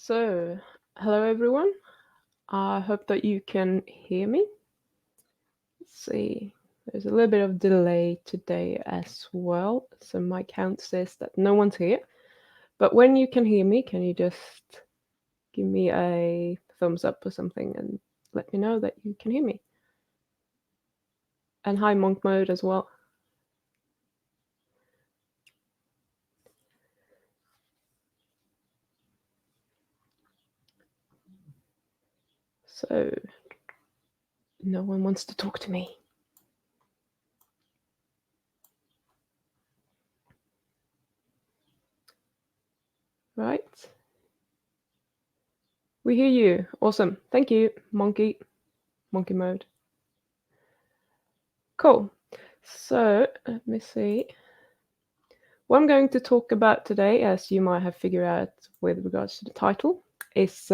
So, hello everyone. I hope that you can hear me. Let's see. There's a little bit of delay today as well, so my count says that no one's here. But when you can hear me, can you just give me a thumbs up or something and let me know that you can hear me? And hi, monk mode as well. So, no one wants to talk to me. Right? We hear you. Awesome. Thank you, monkey mode. Cool. So, let me see. What I'm going to talk about today, as you might have figured out with regards to the title, is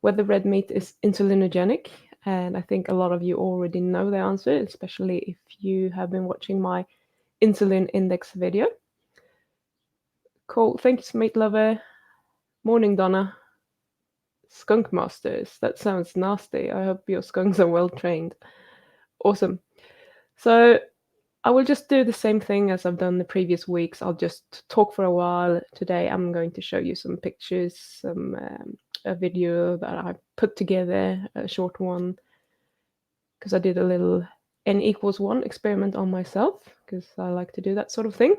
whether red meat is insulinogenic. And I think a lot of you already know the answer, especially if you have been watching my insulin index video. Cool. Thanks, meat lover. Morning, Donna. Skunk masters. That sounds nasty. I hope your skunks are well trained. Awesome. So I will just do the same thing as I've done the previous weeks. I'll just talk for a while. Today I'm going to show you some pictures, a video that I put together, a short one, because I did a little n=1 experiment on myself, because I like to do that sort of thing.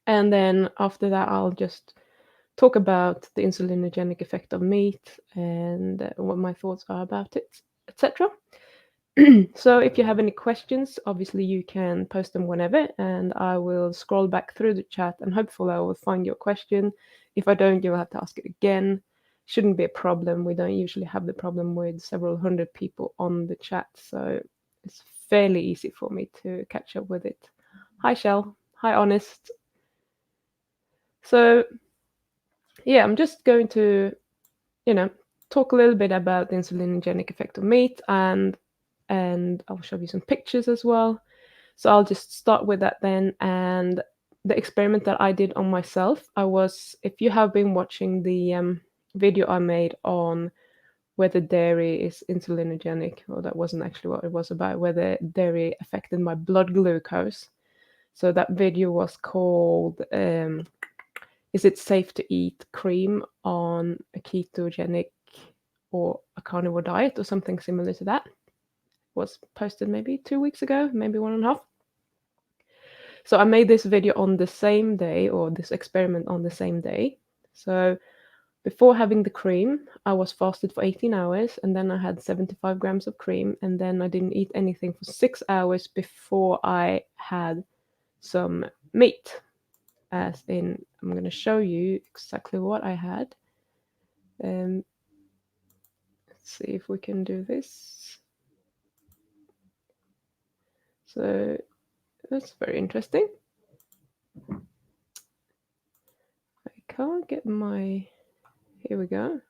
And then after that, I'll just talk about the insulinogenic effect of meat and what my thoughts are about it, etc. So if you have any questions, obviously you can post them whenever, and I will scroll back through the chat and hopefully I will find your question. If I don't, you'll have to ask it again. Shouldn't be a problem. We don't usually have the problem with several hundred people on the chat, so it's fairly easy for me to catch up with it. Hi, Shell. Hi, Honest. So, yeah, I'm just going to, talk a little bit about the insulinogenic effect of meat, and I'll show you some pictures as well. So I'll just start with that then. And the experiment that I did on myself, if you have been watching the video I made on whether dairy is insulinogenic, or that wasn't actually what it was about, whether dairy affected my blood glucose. So that video was called Is it safe to eat cream on a ketogenic or a carnivore diet, or something similar to that? Was posted maybe 2 weeks ago, maybe 1.5. So I made this video on the same day, or this experiment on the same day. So before having the cream, I was fasted for 18 hours, and then I had 75 grams of cream, and then I didn't eat anything for 6 hours before I had some meat. As in, I'm going to show you exactly what I had. Let's see if we can do this. So that's very interesting. I can't get my... Here we go.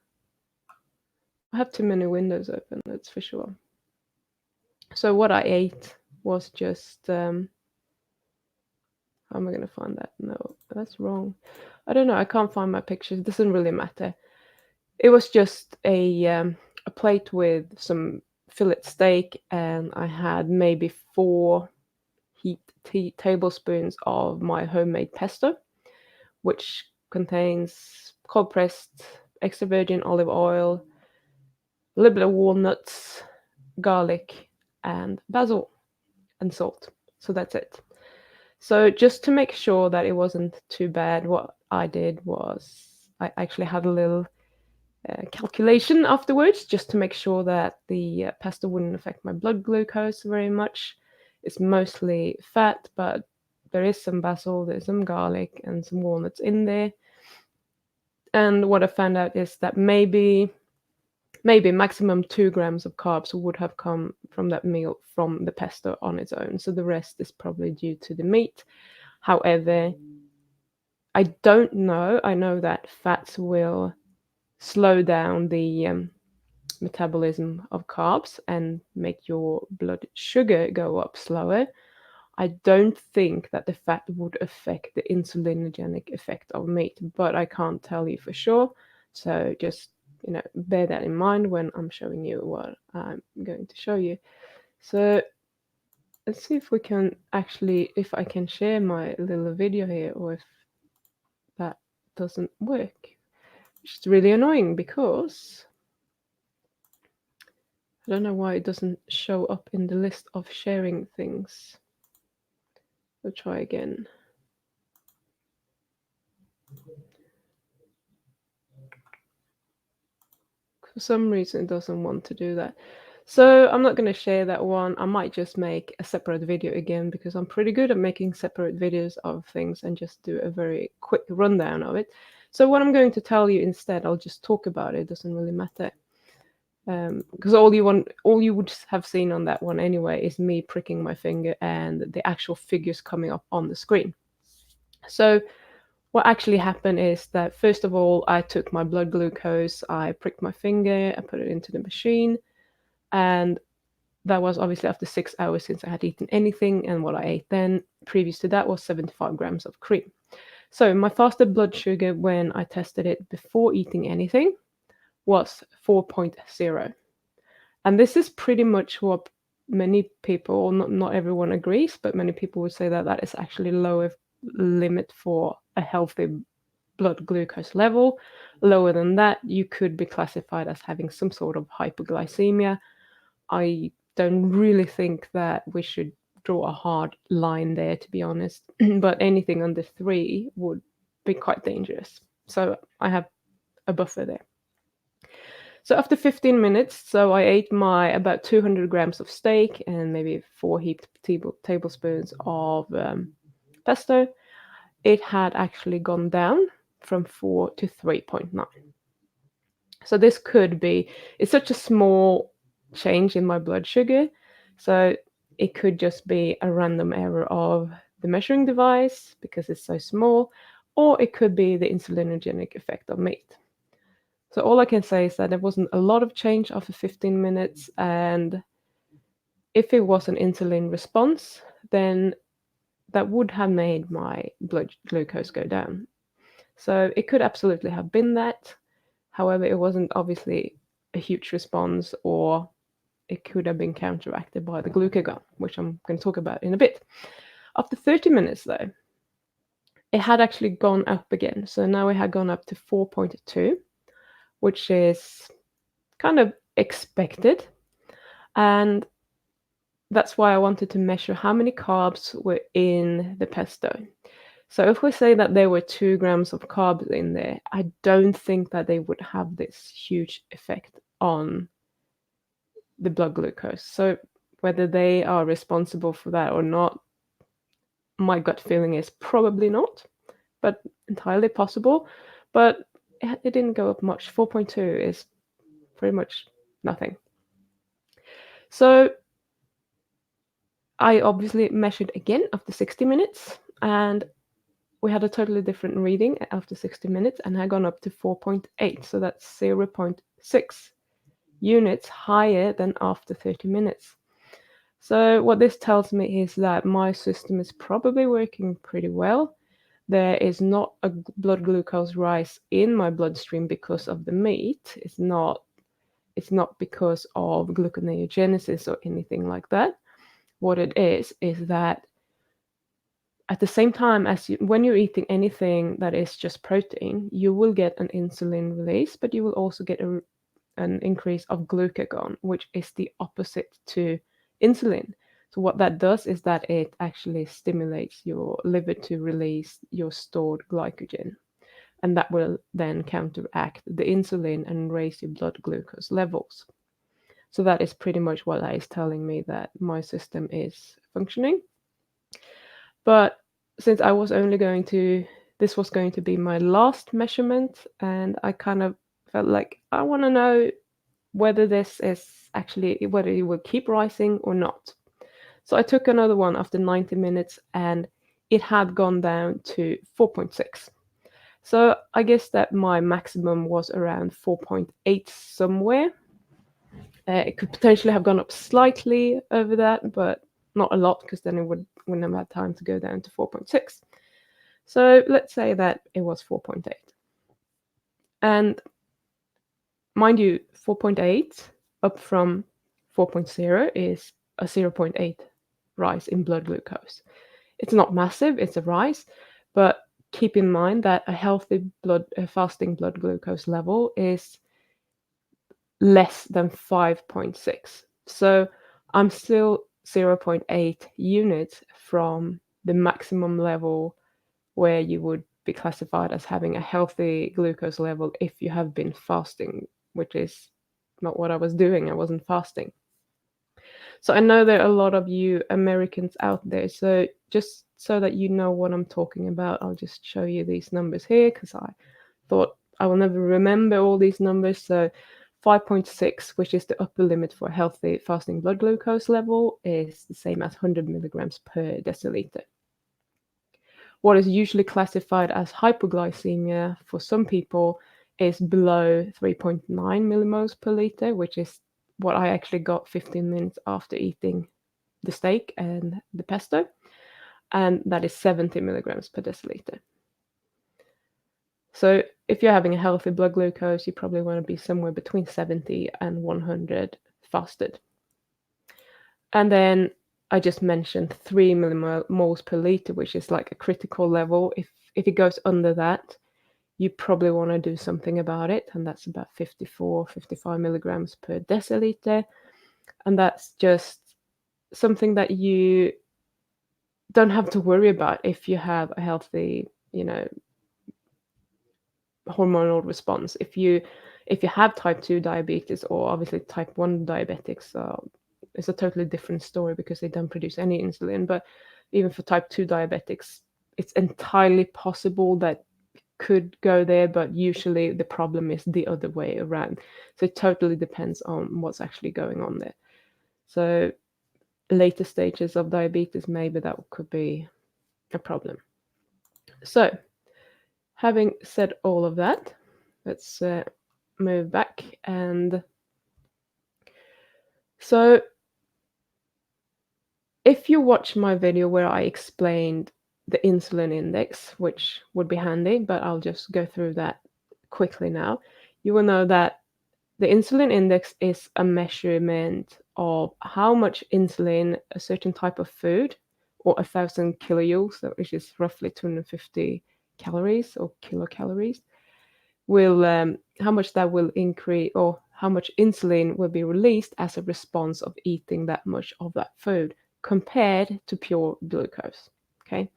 I have too many windows open, that's for sure. So what I ate was just... how am I going to find that? No, that's wrong. I don't know. I can't find my pictures. It doesn't really matter. It was just a plate with some fillet steak, and I had maybe 4 heaped tablespoons of my homemade pesto, which contains cold pressed extra virgin olive oil, a little bit of walnuts, garlic, and basil, and salt. So that's it. So just to make sure that it wasn't too bad, what I did was I actually had a little calculation afterwards, just to make sure that the pasta wouldn't affect my blood glucose very much. It's mostly fat, but there is some basil, there's some garlic, and some walnuts in there. And what I found out is that maybe maximum 2 grams of carbs would have come from that meal from the pesto on its own. So the rest is probably due to the meat. However, I don't know. I know that fats will slow down the metabolism of carbs and make your blood sugar go up slower. I don't think that the fat would affect the insulinogenic effect of meat, but I can't tell you for sure. So just, bear that in mind when I'm showing you what I'm going to show you. So let's see if we can actually, if I can share my little video here, or if that doesn't work, which is really annoying because I don't know why it doesn't show up in the list of sharing things. We'll try again. For some reason, it doesn't want to do that. So I'm not going to share that one. I might just make a separate video again because I'm pretty good at making separate videos of things and just do a very quick rundown of it. So what I'm going to tell you instead, I'll just talk about it. It doesn't really matter. Because all you would have seen on that one anyway is me pricking my finger and the actual figures coming up on the screen. So what actually happened is that first of all, I took my blood glucose, I pricked my finger, I put it into the machine, and that was obviously after 6 hours since I had eaten anything, and what I ate then previous to that was 75 grams of cream. So my fasted blood sugar when I tested it before eating anything was 4.0. And this is pretty much what many people, not everyone agrees, but many people would say that that is actually lower limit for a healthy blood glucose level. Lower than that, you could be classified as having some sort of hypoglycemia. I don't really think that we should draw a hard line there, to be honest, but anything under 3 would be quite dangerous. So I have a buffer there. So after 15 minutes, so I ate my about 200 grams of steak and maybe 4 heaped tablespoons of pesto. It had actually gone down from 4 to 3.9. So this could be, it's such a small change in my blood sugar. So it could just be a random error of the measuring device because it's so small, or it could be the insulinogenic effect of meat. So all I can say is that there wasn't a lot of change after 15 minutes, and if it was an insulin response, then that would have made my blood glucose go down. So it could absolutely have been that. However, it wasn't obviously a huge response, or it could have been counteracted by the glucagon, which I'm going to talk about in a bit. After 30 minutes, though, it had actually gone up again. So now it had gone up to 4.2, which is kind of expected. And that's why I wanted to measure how many carbs were in the pesto. So if we say that there were 2 grams of carbs in there, I don't think that they would have this huge effect on the blood glucose. So whether they are responsible for that or not, my gut feeling is probably not, but entirely possible. But it didn't go up much. 4.2 is pretty much nothing. So I obviously measured again after 60 minutes, and we had a totally different reading after 60 minutes and had gone up to 4.8. So that's 0.6 units higher than after 30 minutes. So what this tells me is that my system is probably working pretty well. There is not a blood glucose rise in my bloodstream because of the meat. It's not because of gluconeogenesis or anything like that. What it is that at the same time as when you're eating anything that is just protein, you will get an insulin release, but you will also get an increase of glucagon, which is the opposite to insulin. So what that does is that it actually stimulates your liver to release your stored glycogen, and that will then counteract the insulin and raise your blood glucose levels. So that is pretty much what that is telling me, that my system is functioning. But since I was only this was going to be my last measurement, and I kind of felt like I want to know whether this is actually, whether it will keep rising or not. So I took another one after 90 minutes, and it had gone down to 4.6. So I guess that my maximum was around 4.8 somewhere. It could potentially have gone up slightly over that, but not a lot, because then it wouldn't have had time to go down to 4.6. So let's say that it was 4.8. And mind you, 4.8 up from 4.0 is a 0.8 rise in blood glucose. It's not massive, it's a rise, but keep in mind that a healthy fasting blood glucose level is less than 5.6. So I'm still 0.8 units from the maximum level where you would be classified as having a healthy glucose level if you have been fasting, which is not what I was doing. I wasn't fasting. So I know there are a lot of you Americans out there. So just so that you know what I'm talking about, I'll just show you these numbers here because I thought I will never remember all these numbers. So 5.6, which is the upper limit for a healthy fasting blood glucose level, is the same as 100 milligrams per deciliter. What is usually classified as hypoglycemia for some people is below 3.9 millimoles per liter, which is what I actually got 15 minutes after eating the steak and the pesto, and that is 70 milligrams per deciliter. So if you're having a healthy blood glucose, you probably want to be somewhere between 70 and 100 fasted. And then I just mentioned 3 millimoles per liter, which is like a critical level. If it goes under that, you probably want to do something about it, and that's about 55 milligrams per deciliter. And that's just something that you don't have to worry about if you have a healthy, hormonal response. If you have type 2 diabetes, or obviously type 1 diabetics, it's a totally different story because they don't produce any insulin. But even for type 2 diabetics, it's entirely possible that could go there, but usually the problem is the other way around. So it totally depends on what's actually going on there. So later stages of diabetes, maybe that could be a problem. So having said all of that, let's move back. And so if you watch my video where I explained the insulin index, which would be handy, but I'll just go through that quickly now, you will know that the insulin index is a measurement of how much insulin a certain type of food, or 1,000 kilojoules, which is roughly 250 calories or kilocalories, will how much that will increase, or how much insulin will be released as a response of eating that much of that food compared to pure glucose. Okay.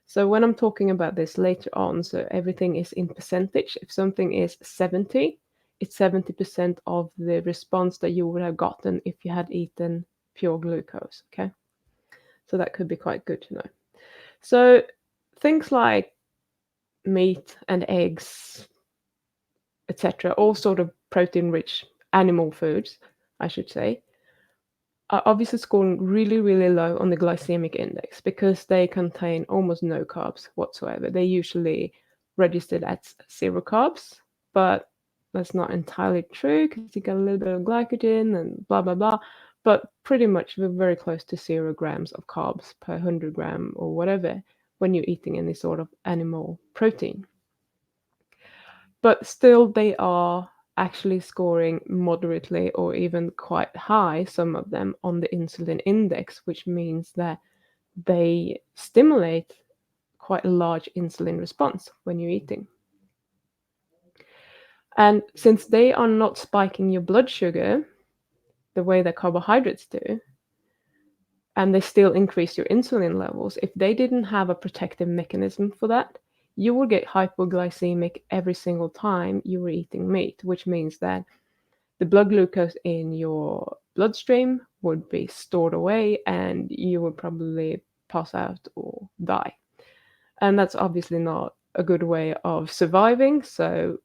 So when I'm talking about this later on, so everything is in percentage. If something is 70, it's 70% of the response that you would have gotten if you had eaten pure glucose. Okay. So that could be quite good to know. So things like meat and eggs, etc., all sort of protein-rich animal foods, I should say, are obviously scoring really, really low on the glycemic index because they contain almost no carbs whatsoever. They're usually registered as 0 carbs, but that's not entirely true because you get a little bit of glycogen and blah, blah, blah. But pretty much we're very close to 0 grams of carbs per 100 gram or whatever when you're eating any sort of animal protein. But still, they are actually scoring moderately or even quite high, some of them, on the insulin index, which means that they stimulate quite a large insulin response when you're eating. And since they are not spiking your blood sugar the way that carbohydrates do, and they still increase your insulin levels, if they didn't have a protective mechanism for that, you will get hypoglycemic every single time you were eating meat, which means that the blood glucose in your bloodstream would be stored away and you would probably pass out or die. And that's obviously not a good way of surviving. So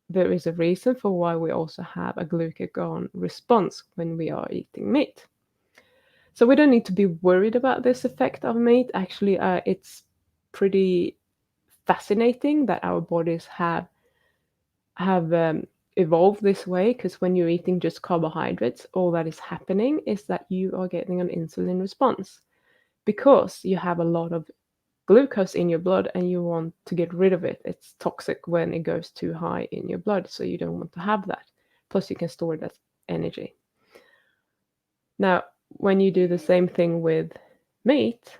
there is a reason for why we also have a glucagon response when we are eating meat. So we don't need to be worried about this effect of meat. Actually, it's pretty fascinating that our bodies have evolved this way, because when you're eating just carbohydrates, all that is happening is that you are getting an insulin response because you have a lot of glucose in your blood and you want to get rid of it. It's toxic when it goes too high in your blood, so you don't want to have that. Plus, you can store it as energy. Now, when you do the same thing with meat,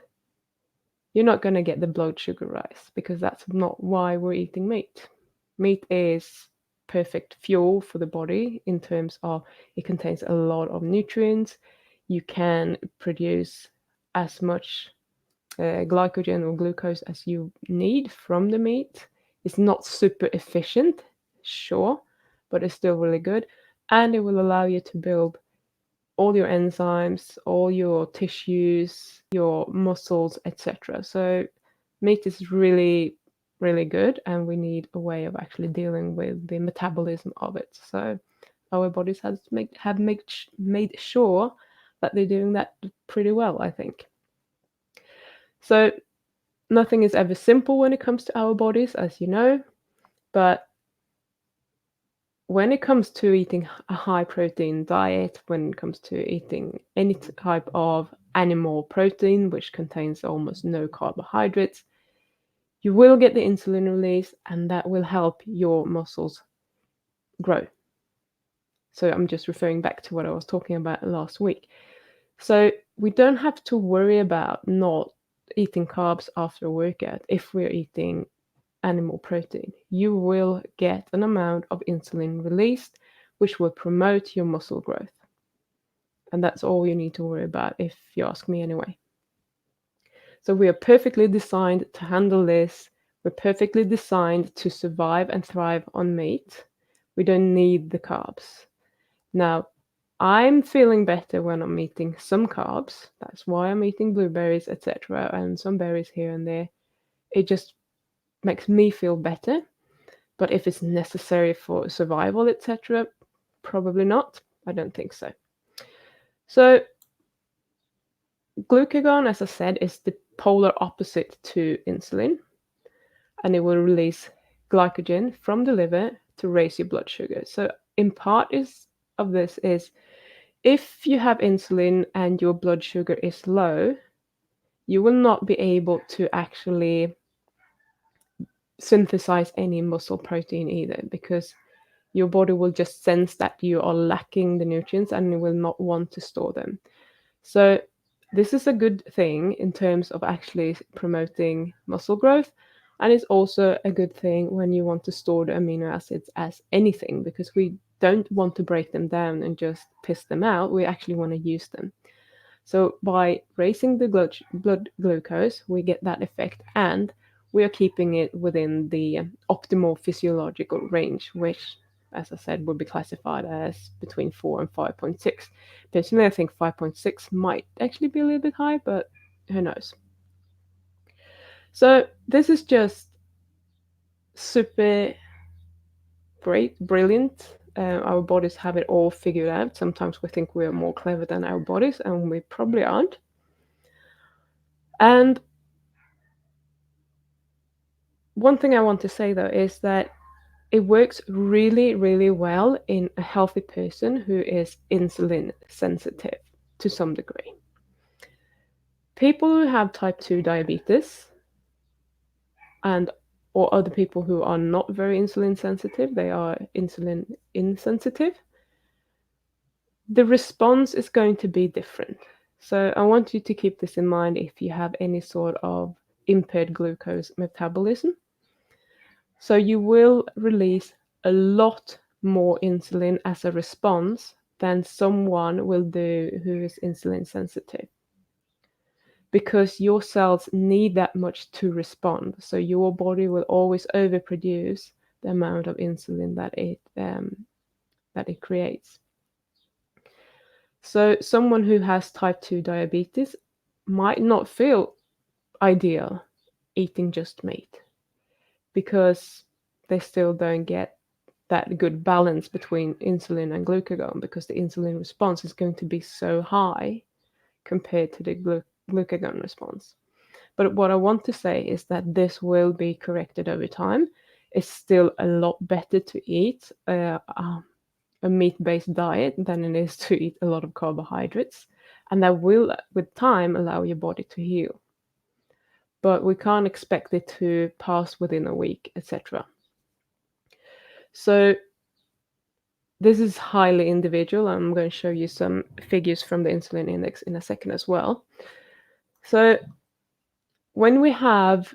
you're not going to get the blood sugar rise because that's not why we're eating meat. Meat is perfect fuel for the body in terms of it contains a lot of nutrients. You can produce as much glycogen or glucose as you need from the meat. It's not super efficient, sure, but it's still really good. And it will allow you to build all your enzymes, all your tissues, your muscles, etc. So meat is really, really good, and we need a way of actually dealing with the metabolism of it. So our bodies have made sure that they're doing that pretty well, I think. So nothing is ever simple when it comes to our bodies, as you know, but when it comes to eating a high protein diet, when it comes to eating any type of animal protein, which contains almost no carbohydrates, you will get the insulin release, and that will help your muscles grow. So I'm just referring back to what I was talking about last week. So we don't have to worry about not eating carbs after a workout if we're eating animal protein. You will get an amount of insulin released, which will promote your muscle growth. And that's all you need to worry about, if you ask me anyway. So we are perfectly designed to handle this. We're perfectly designed to survive and thrive on meat. We don't need the carbs. Now, I'm feeling better when I'm eating some carbs. That's why I'm eating blueberries, etc., and some berries here and there. It just makes me feel better. But if it's necessary for survival, etc., probably not. I don't think so. So glucagon, as I said, is the polar opposite to insulin, and it will release glycogen from the liver to raise your blood sugar. So in part of this is if you have insulin and your blood sugar is low, you will not be able to actually synthesize any muscle protein either, because your body will just sense that you are lacking the nutrients and it will not want to store them. So this is a good thing in terms of actually promoting muscle growth, and it's also a good thing when you want to store the amino acids as anything, because we don't want to break them down and just piss them out. We actually want to use them. So by raising the blood glucose, we get that effect, and we are keeping it within the optimal physiological range, which, as I said, would be classified as between 4 and 5.6. Personally, I think 5.6 might actually be a little bit high, but who knows? So this is just super great, brilliant. Our bodies have it all figured out. Sometimes we think we're more clever than our bodies, and we probably aren't. And one thing I want to say though is that it works really, really well in a healthy person who is insulin sensitive to some degree. People who have type 2 diabetes and or other people who are not very insulin sensitive, they are insulin insensitive, the response is going to be different. So I want you to keep this in mind if you have any sort of impaired glucose metabolism. So you will release a lot more insulin as a response than someone will do who is insulin sensitive, because your cells need that much to respond. So your body will always overproduce the amount of insulin that it creates. So someone who has type 2 diabetes might not feel ideal eating just meat, because they still don't get that good balance between insulin and glucagon, because the insulin response is going to be so high compared to the glucagon response. But what I want to say is that this will be corrected over time. It's still a lot better to eat a meat-based diet than it is to eat a lot of carbohydrates, and that will, with time, allow your body to heal. but we can't expect it to pass within a week, etc. So this is highly individual. I'm going to show you some figures from the insulin index in a second as well. So when we have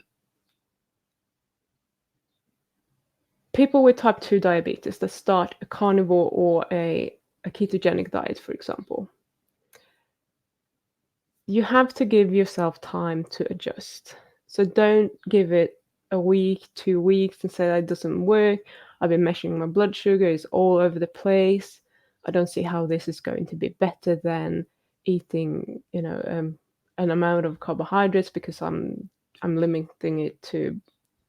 people with type 2 diabetes that start a carnivore or a ketogenic diet, for example, you have to give yourself time to adjust. So don't give it a week, 2 weeks and say that doesn't work. I've been measuring my blood sugar, it's all over the place. I don't see how this is going to be better than eating, an amount of carbohydrates because I'm limiting it to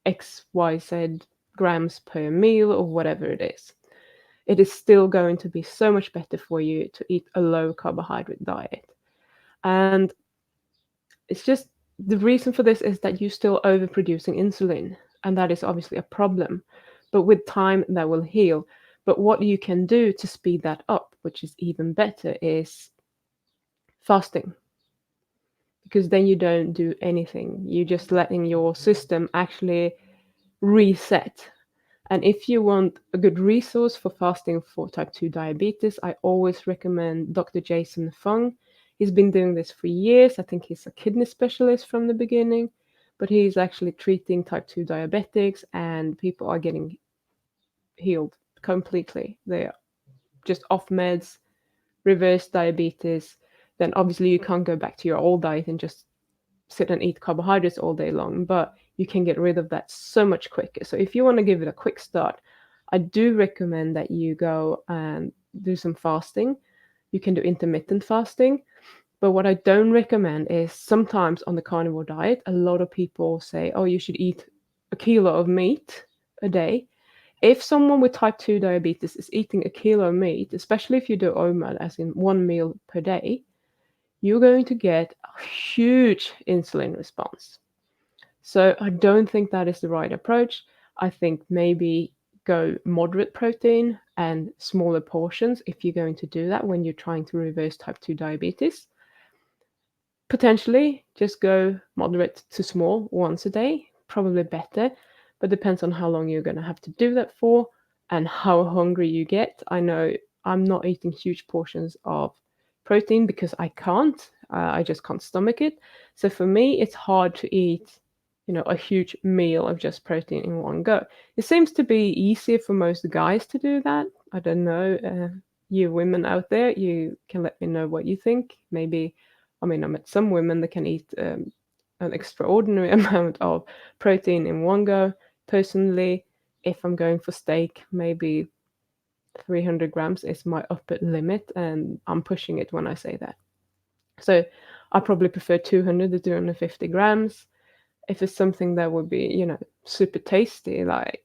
X, Y, Z grams per meal or whatever it is. It is still going to be so much better for you to eat a low carbohydrate diet. And it's just the reason for this is that you're still overproducing insulin, and that is obviously a problem. But with time, that will heal. But what you can do to speed that up, which is even better, is fasting. Because then you don't do anything. You're just letting your system actually reset. And if you want a good resource for fasting for type 2 diabetes, I always recommend Dr. Jansson. He's been doing this for years. I think he's a kidney specialist from the beginning, but he's actually treating type 2 diabetics, and people are getting healed completely. They're just off meds, reverse diabetes. Then obviously you can't go back to your old diet and just sit and eat carbohydrates all day long, but you can get rid of that so much quicker. So if you want to give it a quick start, I do recommend that you go and do some fasting. You can do intermittent fasting. But what I don't recommend is sometimes on the carnivore diet, a lot of people say, oh, you should eat a kilo of meat a day. If someone with type 2 diabetes is eating a kilo of meat, especially if you do OMAD, as in one meal per day, you're going to get a huge insulin response. So I don't think that is the right approach. I think maybe go moderate protein and smaller portions if you're going to do that when you're trying to reverse type 2 diabetes. Potentially just go moderate to small once a day, probably better, but depends on how long you're going to have to do that for and how hungry you get. I know I'm not eating huge portions of protein because I can't. I just can't stomach it. So for me, it's hard to eat, a huge meal of just protein in one go. It seems to be easier for most guys to do that. I don't know. You women out there, you can let me know what you think. Maybe I met some women that can eat an extraordinary amount of protein in one go. Personally, if I'm going for steak, maybe 300 grams is my upper limit, and I'm pushing it when I say that. So I probably prefer 200 to 250 grams. If it's something that would be, super tasty, like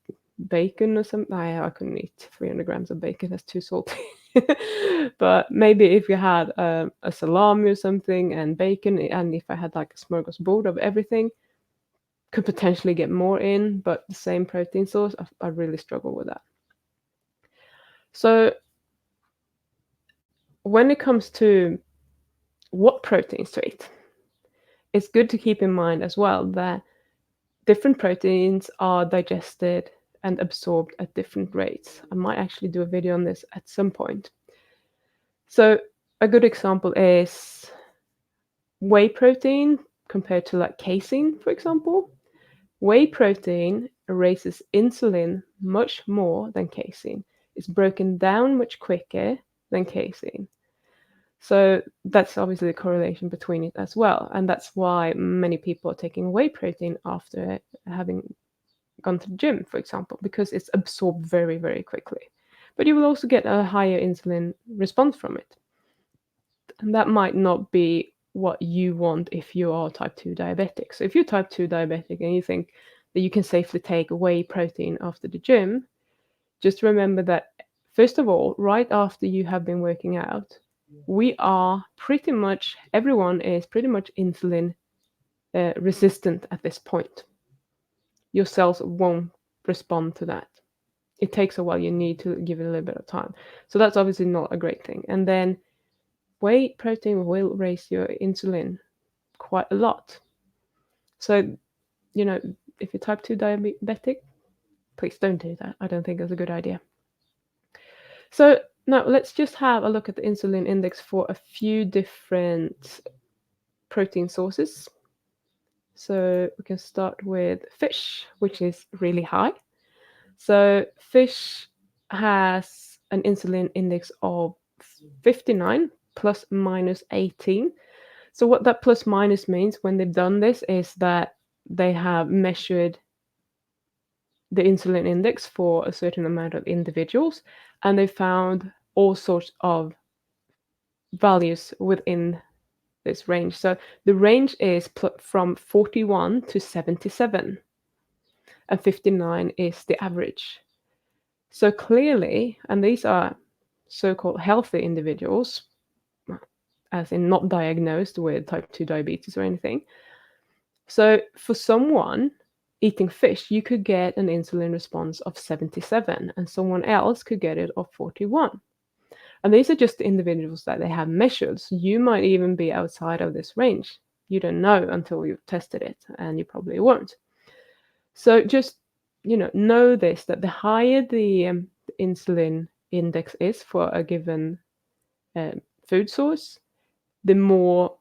bacon or something, I couldn't eat 300 grams of bacon. That's too salty. But maybe if you had a salami or something and bacon, and if I had like a smorgasbord of everything, could potentially get more in, but the same protein source, I really struggle with that. So when it comes to what proteins to eat, it's good to keep in mind as well that different proteins are digested and absorbed at different rates. I might actually do a video on this at some point. So a good example is whey protein compared to like casein, for example. Whey protein raises insulin much more than casein. It's broken down much quicker than casein. So that's obviously a correlation between it as well. And that's why many people are taking whey protein after having gone to the gym, for example, because it's absorbed very, very quickly. But you will also get a higher insulin response from it. And that might not be what you want if you are type 2 diabetic. So if you're type 2 diabetic and you think that you can safely take whey protein after the gym, just remember that, first of all, right after you have been working out, everyone is pretty much insulin resistant at this point. Your cells won't respond to that. It takes a while. You need to give it a little bit of time. So that's obviously not a great thing. And then whey protein will raise your insulin quite a lot. So if you're type 2 diabetic, please don't do that. I don't think it's a good idea. So now let's just have a look at the insulin index for a few different protein sources. So we can start with fish, which is really high. So fish has an insulin index of 59 plus minus 18. So what that plus minus means when they've done this is that they have measured the insulin index for a certain amount of individuals, and they found all sorts of values within this range. So the range is from 41 to 77, and 59 is the average. So clearly, and these are so-called healthy individuals, as in not diagnosed with type 2 diabetes or anything. So for someone eating fish, you could get an insulin response of 77, and someone else could get it of 41. And these are just the individuals that they have measured. So you might even be outside of this range. You don't know until you've tested it, and you probably won't. So just know this, that the higher the insulin index is for a given food source, the more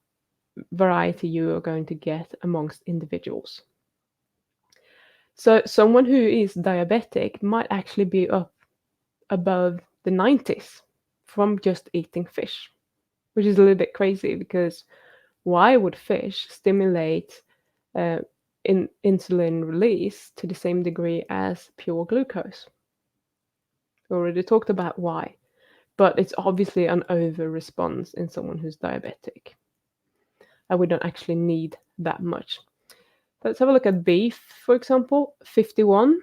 variety you are going to get amongst individuals. So someone who is diabetic might actually be up above the 90s from just eating fish, which is a little bit crazy, because why would fish stimulate insulin release to the same degree as pure glucose? We already talked about why, but it's obviously an over response in someone who's diabetic, and we don't actually need that much. Let's have a look at beef, for example. 51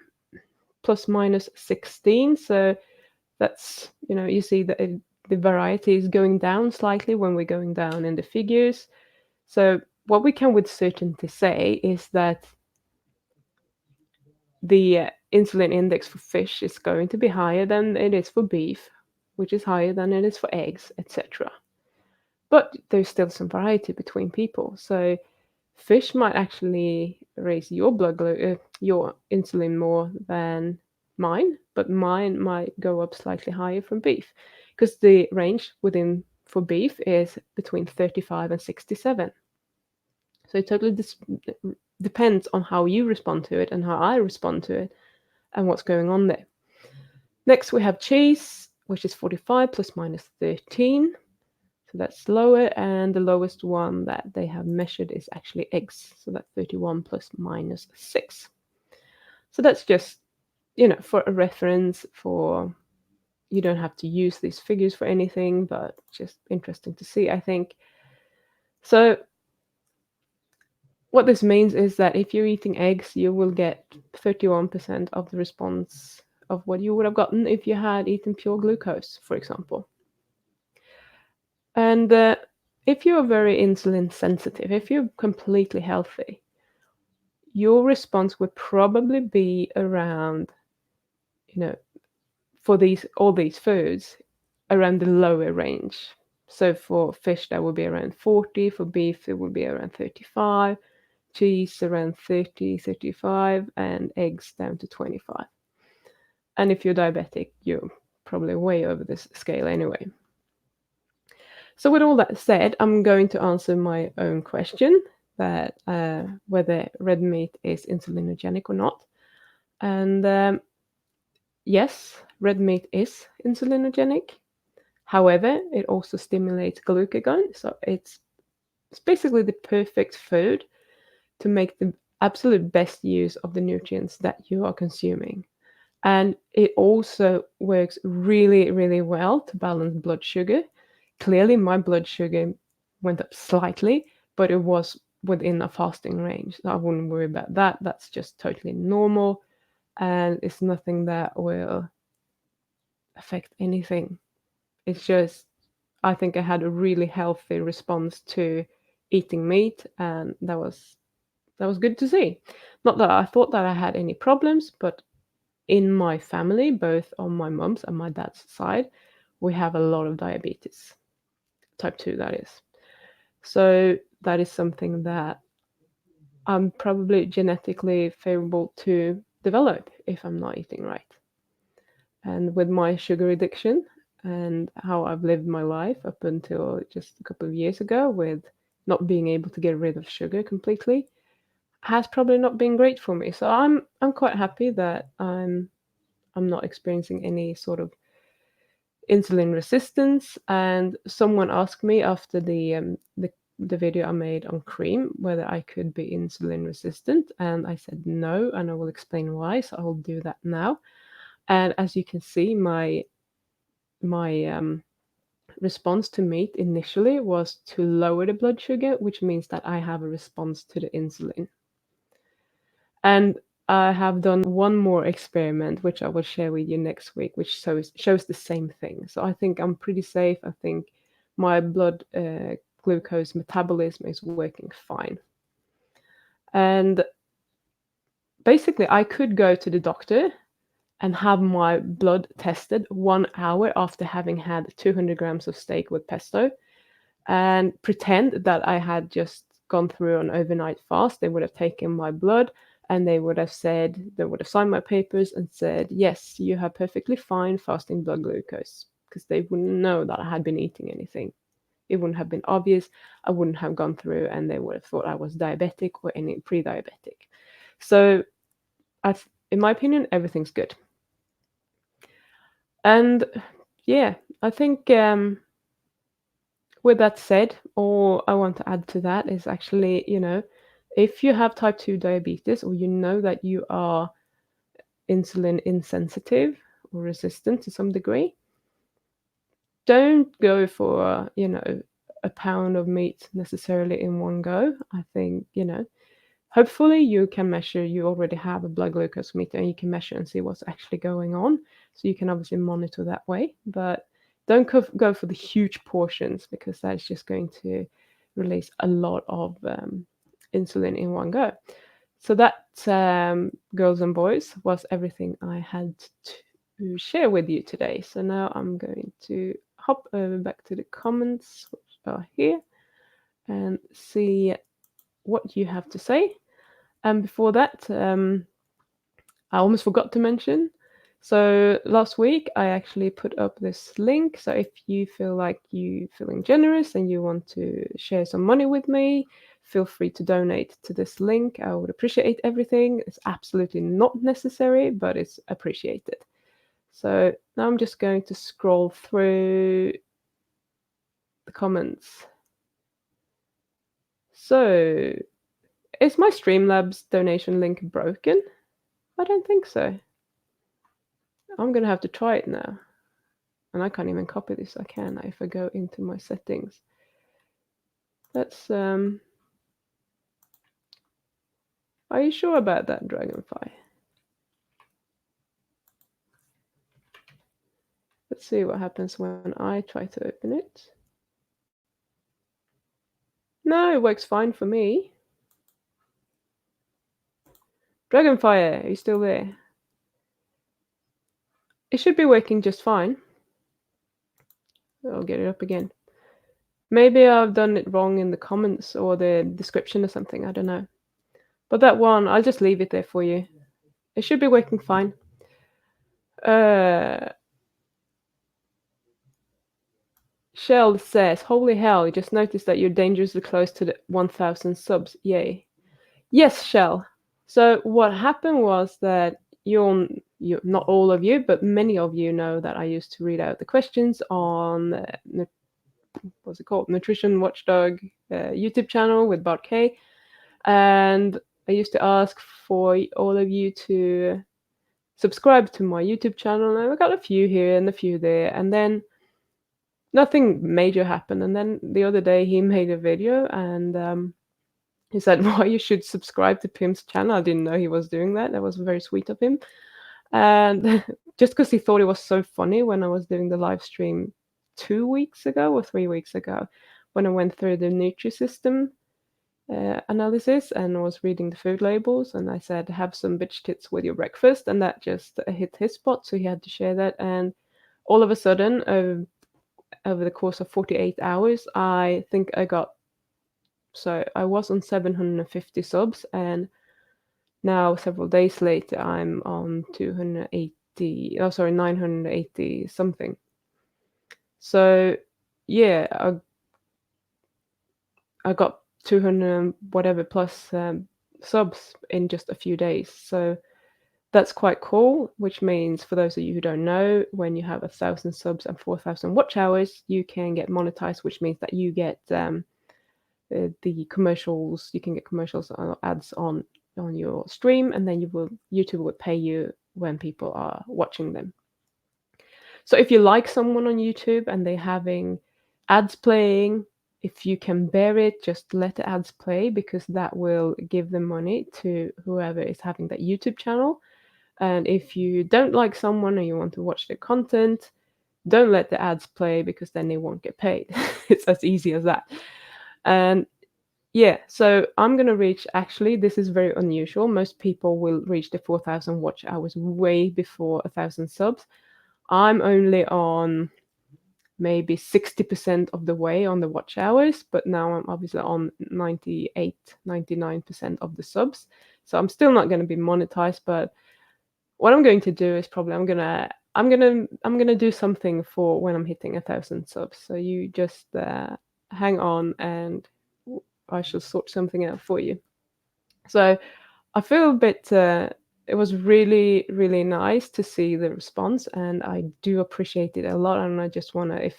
plus minus 16. So that's, you see that the variety is going down slightly when we're going down in the figures. So what we can with certainty say is that the insulin index for fish is going to be higher than it is for beef, which is higher than it is for eggs, etc. But there's still some variety between people. So fish might actually raise your your insulin more than mine, but mine might go up slightly higher from beef, because the range within for beef is between 35 and 67. So it totally depends on how you respond to it and how I respond to it and what's going on there. Next, we have cheese, which is 45 plus minus 13. So that's lower, and the lowest one that they have measured is actually eggs. So that's 31 plus minus 6. So that's just, for a reference, for you don't have to use these figures for anything, but just interesting to see, I think. So what this means is that if you're eating eggs, you will get 31% of the response of what you would have gotten if you had eaten pure glucose, for example. And if you're very insulin sensitive, if you're completely healthy, your response would probably be around, for all these foods, around the lower range. So for fish, that would be around 40. For beef, it would be around 35. Cheese around 30, 35, and eggs down to 25. And if you're diabetic, you're probably way over this scale anyway. So with all that said, I'm going to answer my own question, that whether red meat is insulinogenic or not. And yes, red meat is insulinogenic. However, it also stimulates glucagon, so it's basically the perfect food to make the absolute best use of the nutrients that you are consuming. And it also works really, really well to balance blood sugar. Clearly, my blood sugar went up slightly, but it was within a fasting range. So I wouldn't worry about that. That's just totally normal, and it's nothing that will affect anything. It's just, I think I had a really healthy response to eating meat, and that was good to see. Not that I thought that I had any problems, but in my family, both on my mom's and my dad's side, we have a lot of diabetes, type 2 that is. So that is something that I'm probably genetically favorable to develop if I'm not eating right. And with my sugar addiction and how I've lived my life up until just a couple of years ago, with not being able to get rid of sugar completely, has probably not been great for me. So I'm quite happy that I'm not experiencing any sort of insulin resistance. And someone asked me after the video I made on cream whether I could be insulin resistant, and I said no, and I will explain why. So I will do that now. And as you can see, my response to meat initially was to lower the blood sugar, which means that I have a response to the insulin. And I have done one more experiment, which I will share with you next week, which shows the same thing. So I think I'm pretty safe. I think my blood glucose metabolism is working fine. And basically, I could go to the doctor and have my blood tested 1 hour after having had 200 grams of steak with pesto and pretend that I had just gone through an overnight fast. They would have taken my blood and they would have signed my papers and said, yes, you have perfectly fine fasting blood glucose, because they wouldn't know that I had been eating anything. It wouldn't have been obvious. I wouldn't have gone through and they would have thought I was diabetic or any pre-diabetic. So in my opinion, everything's good. And yeah, I think with that said, all I want to add to that is actually, if you have type 2 diabetes or you know that you are insulin insensitive or resistant to some degree, don't go for, a pound of meat necessarily in one go. I think, hopefully you can measure, you already have a blood glucose meter and you can measure and see what's actually going on. So you can obviously monitor that way, but don't go for the huge portions, because that's just going to release a lot of insulin in one go. So that, girls and boys, was everything I had to share with you today. So now I'm going to hop over back to the comments, which are here, and see what you have to say. And before that, I almost forgot to mention. So last week I actually put up this link. So if you feel like you feeling generous and you want to share some money with me, feel free to donate to this link. I would appreciate everything. It's absolutely not necessary, but it's appreciated. So now I'm just going to scroll through the comments. So, is my Streamlabs donation link broken? I don't think so. I'm gonna have to try it now. And I can't even copy this. I can if I go into my settings. Let's are you sure about that, Dragonfly? Let's see what happens when I try to open it. No, it works fine for me. Dragonfire, are you still there? It should be working just fine. I'll get it up again. Maybe I've done it wrong in the comments or the description or something, I don't know. But that one, I'll just leave it there for you. It should be working fine. Shell says, holy hell, you just noticed that you're dangerously close to the 1,000 subs. Yay. Yes, Shell. So what happened was that you not all of you, but many of you know that I used to read out the questions on what's it called? Nutrition Watchdog YouTube channel with Bart K. And I used to ask for all of you to subscribe to my YouTube channel, and I got a few here and a few there, and then nothing major happened. And then the other day he made a video and he said, well, you should subscribe to Pim's channel. I didn't know he was doing that. That was very sweet of him. And just because he thought it was so funny when I was doing the live stream 2 weeks ago or 3 weeks ago, when I went through the Nutrisystem analysis and was reading the food labels, and I said, have some bitch tits with your breakfast, and that just hit his spot, so he had to share that. And all of a sudden, over the course of 48 hours, I think I got So I was on 750 subs, and now several days later I'm on 280. Oh, sorry, 980 something. So yeah, I got 200 whatever plus subs in just a few days. So that's quite cool, which means for those of you who don't know, when you have 1,000 subs and 4,000 watch hours, you can get monetized, which means that you get the commercials. You can get commercials or ads on your stream, and then YouTube will pay you when people are watching them. So if you like someone on YouTube and they're having ads playing, if you can bear it, just let the ads play, because that will give the money to whoever is having that YouTube channel. And if you don't like someone and you want to watch their content, don't let the ads play, because then they won't get paid. It's as easy as that. And yeah, so I'm going to reach, actually, this is very unusual. Most people will reach the 4,000 watch hours way before 1,000 subs. I'm only on maybe 60% of the way on the watch hours, but now I'm obviously on 98, 99% of the subs. So I'm still not going to be monetized, but what I'm going to do is probably I'm gonna do something for when I'm hitting 1,000 subs. So you just hang on, and I shall sort something out for you. So I feel a bit. It was really, really nice to see the response, and I do appreciate it a lot. And I just wanna, if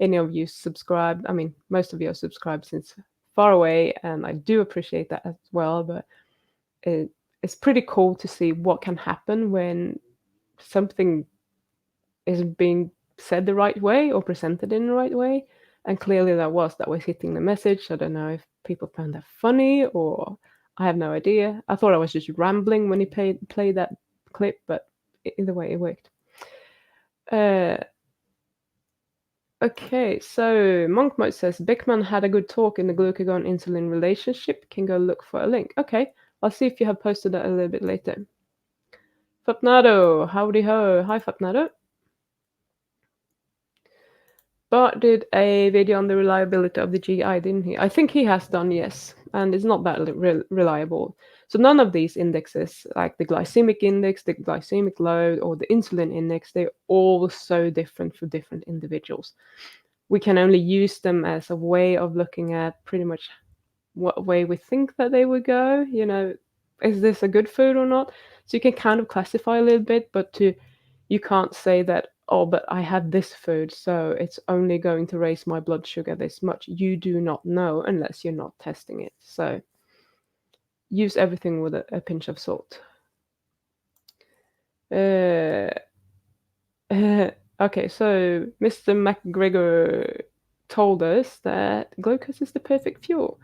any of you subscribed, I mean, most of you are subscribed since far away, and I do appreciate that as well. But it, it's pretty cool to see what can happen when something is being said the right way or presented in the right way. And clearly that was hitting the message. I don't know if people found that funny, or I have no idea. I thought I was just rambling when he played that clip, but either way, it worked. Uh, okay, so Monk Mode says Beckman had a good talk in the glucagon insulin relationship. Can go look for a link. Okay, I'll see if you have posted that a little bit later. Fapnado, howdy ho. Hi, Fapnado. Bart did a video on the reliability of the GI, didn't he? I think he has done, yes. And it's not that reliable. So none of these indexes, like the glycemic index, the glycemic load, or the insulin index, they're all so different for different individuals. We can only use them as a way of looking at pretty much what way we think that they would go. You know, is this a good food or not? So you can kind of classify a little bit, but you can't say that, oh, but I had this food, so it's only going to raise my blood sugar this much. You do not know unless you're not testing it. So use everything with a pinch of salt. Okay, so Mr. McGregor told us that glucose is the perfect fuel.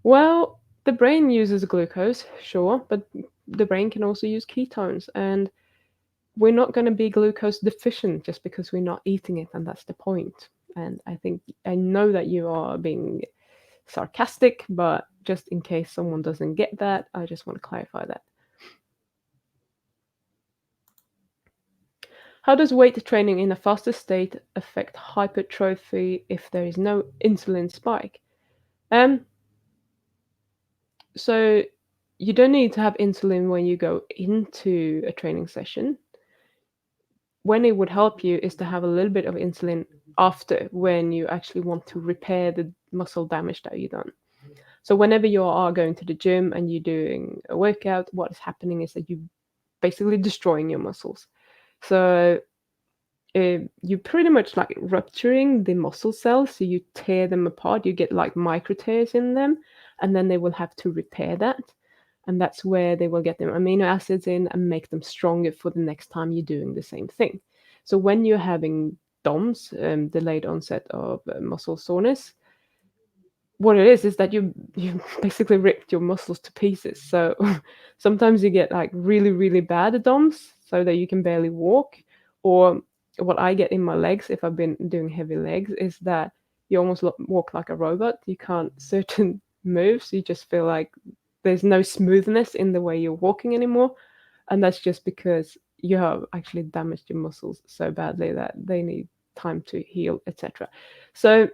Well, the brain uses glucose, sure, but the brain can also use ketones, and we're not going to be glucose deficient just because we're not eating it, and that's the point. And I know that you are being sarcastic, but just in case someone doesn't get that, I just want to clarify that. How does weight training in a faster state affect hypertrophy if there is no insulin spike? So you don't need to have insulin when you go into a training session. When it would help you is to have a little bit of insulin after, when you actually want to repair the muscle damage that you've done. So whenever you are going to the gym and you're doing a workout, what is happening is that you're basically destroying your muscles. So you're pretty much like rupturing the muscle cells. So you tear them apart, you get like micro tears in them, and then they will have to repair that. And that's where they will get their amino acids in and make them stronger for the next time you're doing the same thing. So when you're having DOMS, delayed onset of muscle soreness, what it is that you basically ripped your muscles to pieces. So sometimes you get like really, really bad DOMS so that you can barely walk. Or what I get in my legs if I've been doing heavy legs is that you almost walk like a robot. You can't certain moves. You just feel like there's no smoothness in the way you're walking anymore. And that's just because you have actually damaged your muscles so badly that they need time to heal, etc. So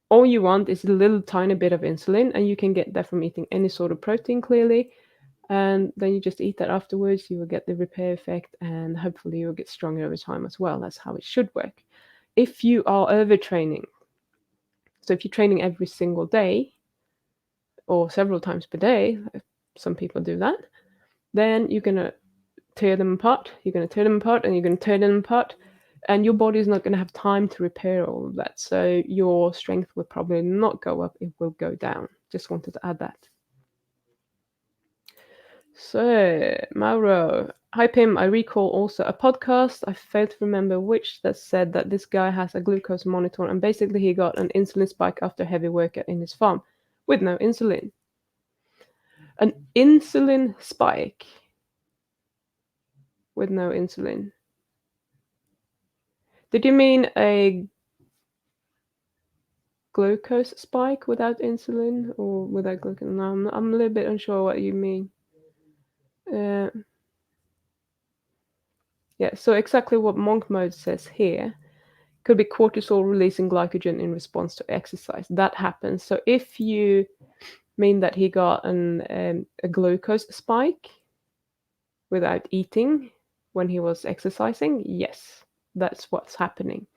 all you want is a little tiny bit of insulin, and you can get that from eating any sort of protein clearly. And then you just eat that afterwards. You will get the repair effect, and hopefully you will get stronger over time as well. That's how it should work. If you are overtraining, so if you're training every single day or several times per day, some people do that, then you're gonna tear them apart. You're gonna tear them apart, and you're gonna tear them apart, and your body is not going to have time to repair all of that. So your strength will probably not go up, it will go down. Just wanted to add that. So, Mauro, hi Pim, I recall also a podcast, I failed to remember which, that said that this guy has a glucose monitor and basically he got an insulin spike after heavy workout in his farm with no insulin. An insulin spike with no insulin. Did you mean a glucose spike without insulin or without glucose? No, I'm a little bit unsure what you mean. Uh, yeah, so exactly what monk mode says here could be cortisol releasing glycogen in response to exercise. That happens. So if you mean that he got a glucose spike without eating when he was exercising, yes, that's what's happening.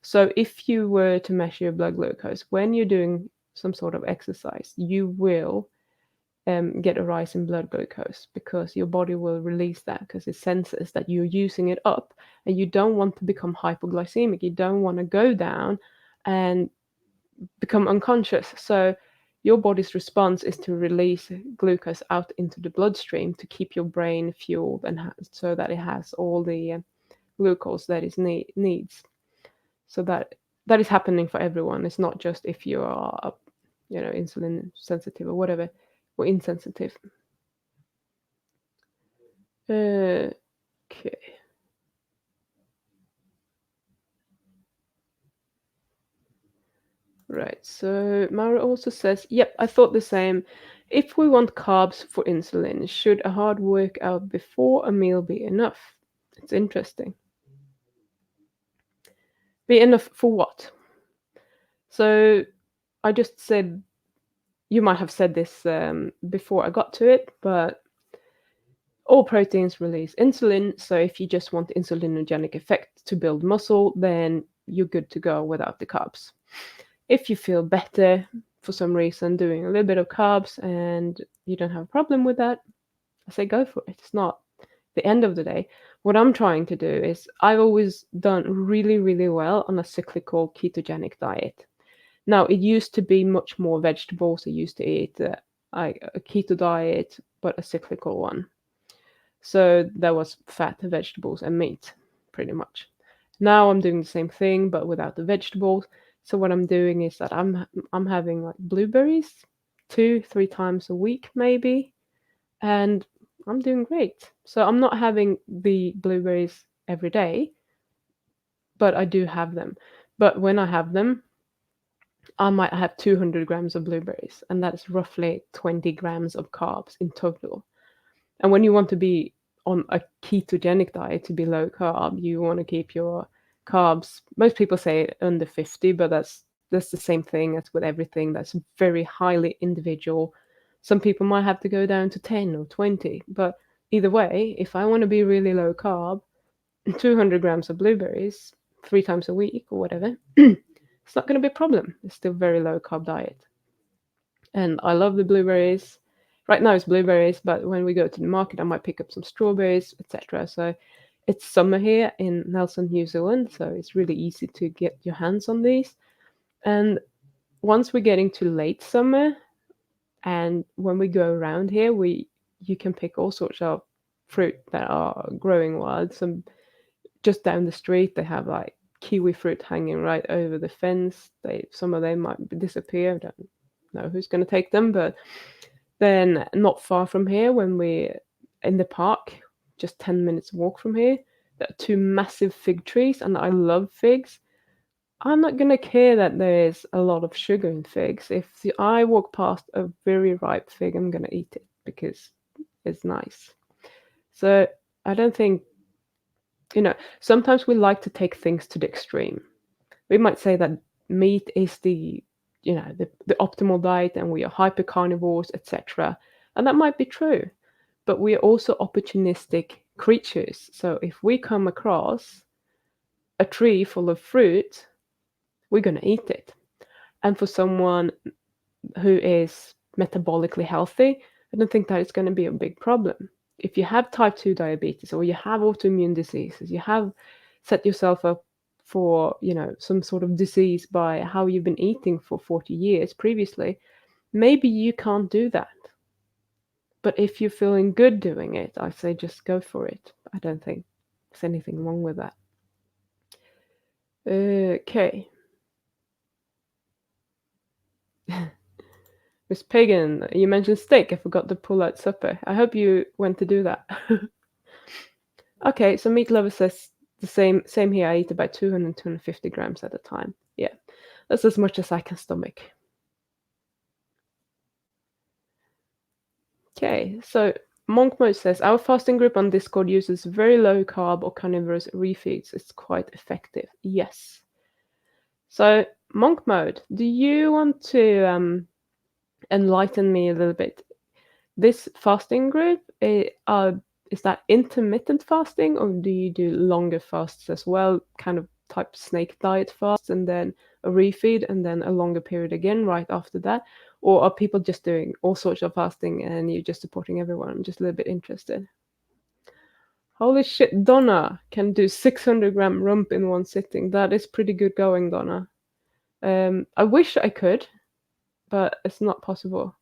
So if you were to measure your blood glucose when you're doing some sort of exercise, you will get a rise in blood glucose because your body will release that because it senses that you're using it up, and you don't want to become hypoglycemic. You don't want to go down and become unconscious. So your body's response is to release glucose out into the bloodstream to keep your brain fueled and so that it has all the glucose that it needs. So that is happening for everyone. It's not just if you are, insulin sensitive or whatever, or insensitive. Okay. Right. So Mara also says, "Yep, I thought the same. If we want carbs for insulin, should a hard workout before a meal be enough?" It's interesting. Be enough for what? So I just said, you might have said this before I got to it, but all proteins release insulin. So if you just want insulinogenic effect to build muscle, then you're good to go without the carbs. If you feel better for some reason doing a little bit of carbs and you don't have a problem with that, I say go for it. It's not the end of the day. What I'm trying to do is I've always done really, really well on a cyclical ketogenic diet. Now, it used to be much more vegetables. I used to eat a keto diet, but a cyclical one. So there was fat, vegetables, and meat, pretty much. Now I'm doing the same thing, but without the vegetables. So what I'm doing is that I'm having like blueberries 2-3 times a week, maybe, and I'm doing great. So I'm not having the blueberries every day, but I do have them. But when I have them, I might have 200 grams of blueberries, and that's roughly 20 grams of carbs in total. And when you want to be on a ketogenic diet to be low carb, you want to keep your carbs. Most people say under 50, but that's the same thing as with everything. That's very highly individual. Some people might have to go down to 10 or 20, but either way, if I want to be really low carb, 200 grams of blueberries 3 times a week or whatever, it's not going to be a problem. It's still very low carb diet. And I love the blueberries. Right now it's blueberries, but when we go to the market, I might pick up some strawberries, etc. So it's summer here in Nelson, New Zealand, so it's really easy to get your hands on these. And once we're getting to late summer, and when we go around here, you can pick all sorts of fruit that are growing wild. Some just down the street, they have like kiwi fruit hanging right over the fence. Some of them might disappear. I don't know who's going to take them, but then not far from here, when we in the park, just 10 minutes walk from here, there are two massive fig trees, and I love figs. I'm not gonna care that there is a lot of sugar in figs. If I walk past a very ripe fig, I'm gonna eat it because it's nice. So I don't think, sometimes we like to take things to the extreme. We might say that meat is the the optimal diet and we are hyper carnivores, etc. And that might be true, but we are also opportunistic creatures. So if we come across a tree full of fruit, we're going to eat it. And for someone who is metabolically healthy, I don't think that it's going to be a big problem. If you have type 2 diabetes or you have autoimmune diseases, you have set yourself up for, some sort of disease by how you've been eating for 40 years previously, maybe you can't do that. But if you're feeling good doing it, I say just go for it. I don't think there's anything wrong with that. Okay. Miss Pagan, you mentioned steak. I forgot to pull out supper. I hope you went to do that. Okay, so Meat Lover says the same here. I eat about 250 grams at a time. Yeah, that's as much as I can stomach. Okay, so Monk Mode says our fasting group on Discord uses very low carb or carnivorous refeeds. It's quite effective. Yes. So Monk Mode, do you want to enlighten me a little bit? This fasting group, is that intermittent fasting, or do you do longer fasts as well, kind of type snake diet fasts, and then a refeed, and then a longer period again right after that? Or are people just doing all sorts of fasting and you're just supporting everyone? I'm just a little bit interested. Holy shit, Donna can do 600-gram rump in one sitting. That is pretty good going, Donna. I wish I could, but it's not possible.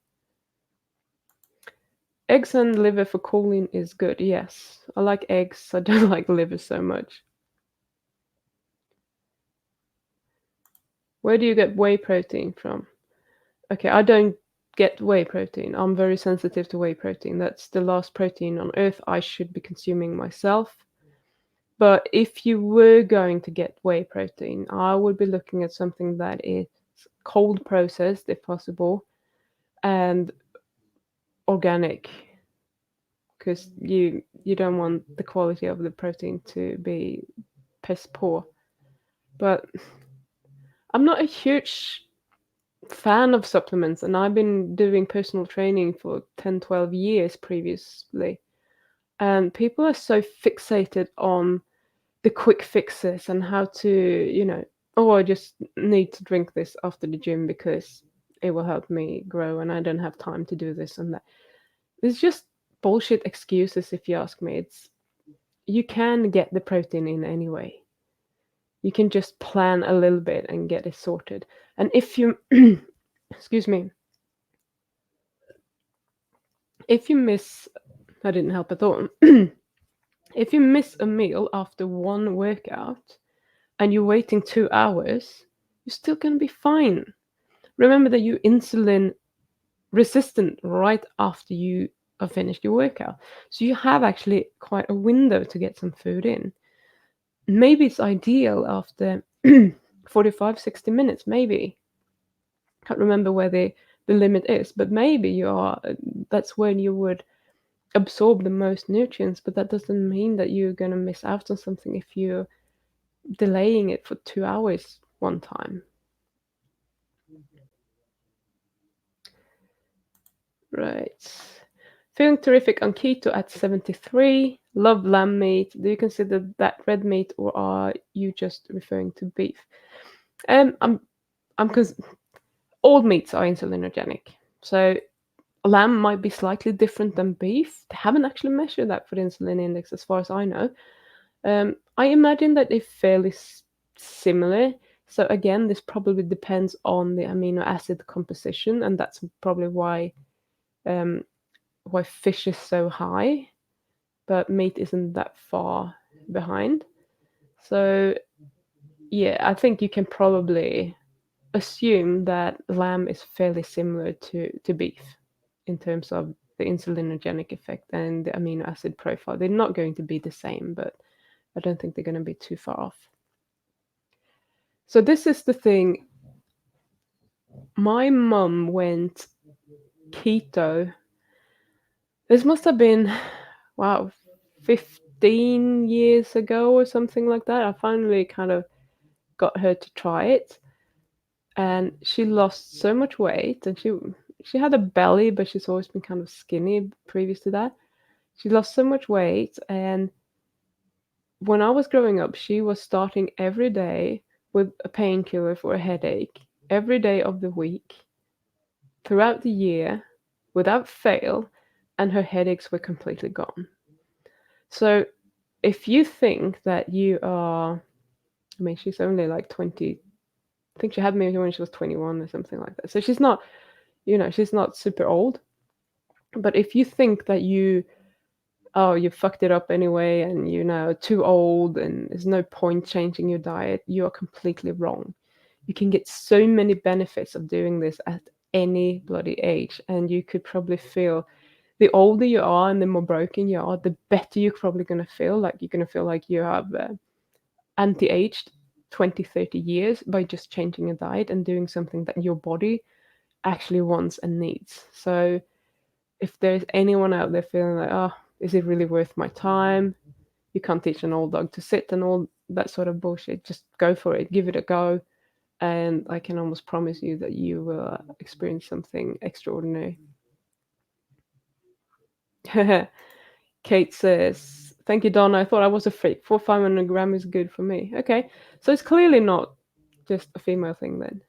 Eggs and liver for choline is good, yes. I like eggs, I don't like liver so much. Where do you get whey protein from? Okay, I don't get whey protein. I'm very sensitive to whey protein. That's the last protein on earth I should be consuming myself. But if you were going to get whey protein, I would be looking at something that is cold processed, if possible, and organic, because you don't want the quality of the protein to be piss poor. But I'm not a huge fan of supplements, and I've been doing personal training for 10, 12 years previously. And people are so fixated on the quick fixes and how to, oh, I just need to drink this after the gym because it will help me grow and I don't have time to do this and that. It's just bullshit excuses, if you ask me. You can get the protein in anyway. You can just plan a little bit and get it sorted. And if you, excuse me, if you miss, that didn't help at all. If you miss a meal after one workout and you're waiting 2 hours, you're still going to be fine. Remember that you're insulin resistant right after you have finished your workout. So you have actually quite a window to get some food in. Maybe it's ideal after 45, 60 minutes, maybe. Can't remember where the limit is, but maybe that's when you would absorb the most nutrients, but that doesn't mean that you're going to miss out on something if you're delaying it for 2 hours one time. Right. Feeling terrific on keto at 73. Love lamb meat. Do you consider that red meat, or are you just referring to beef? I'm because all meats are insulinogenic. So lamb might be slightly different than beef. They haven't actually measured that for the insulin index, as far as I know. I imagine that they're fairly similar. So again, this probably depends on the amino acid composition, and that's probably why fish is so high, but meat isn't that far behind. So yeah, I think you can probably assume that lamb is fairly similar to beef in terms of the insulinogenic effect and the amino acid profile. They're not going to be the same, but I don't think they're going to be too far off. So this is the thing. My mum went keto. This must have been, wow, 15 years ago or something like that. I finally kind of got her to try it. and she lost so much weight, and she had a belly, but she's always been kind of skinny previous to that. She lost so much weight, and when I was growing up, she was starting every day with a painkiller for a headache every day of the week throughout the year without fail, and her headaches were completely gone. So if you think that you are, I mean, she's only like 20, I think she had me when she was 21 or something like that. So she's not, she's not super old. But if you think that oh, you fucked it up anyway and you're now too old and there's no point changing your diet, you are completely wrong. You can get so many benefits of doing this at any bloody age, and you could probably feel the older you are and the more broken you are, the better you're probably going to feel. Like you're going to feel like you have anti-aged 20, 30 years by just changing a diet and doing something that your body actually wants and needs. So if there's anyone out there feeling like, oh, is it really worth my time? You can't teach an old dog to sit and all that sort of bullshit. Just go for it, give it a go. And I can almost promise you that you will experience something extraordinary. Kate says, thank you, Donna. I thought I was a freak. 500 gram is good for me. Okay. So it's clearly not just a female thing then.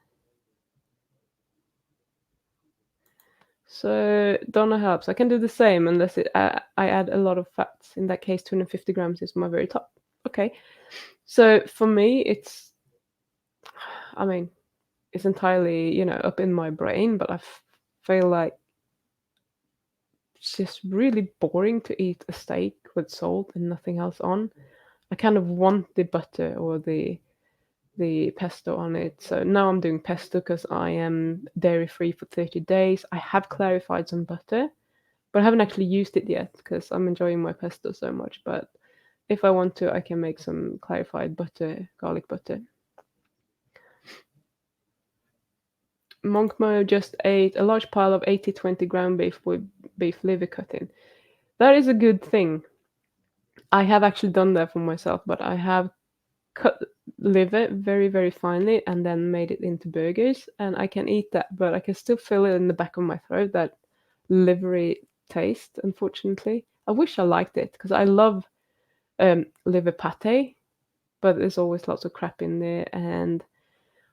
So Donna helps. I can do the same unless I add a lot of fats. In that case, 250 grams is my very top. Okay. So for me, I mean, it's entirely, up in my brain, but I feel like it's just really boring to eat a steak with salt and nothing else on. I kind of want the butter or the pesto on it. So now I'm doing pesto because I am dairy free for 30 days. I have clarified some butter, but I haven't actually used it yet because I'm enjoying my pesto so much. But if I want to, I can make some clarified butter, garlic butter. Monkmo just ate a large pile of 80-20 ground beef with beef liver cut in. That is a good thing. I have actually done that for myself, but I have cut liver very, very finely and then made it into burgers, and I can eat that, but I can still feel it in the back of my throat, that livery taste, unfortunately. I wish I liked it because I love liver pate, but there's always lots of crap in there, and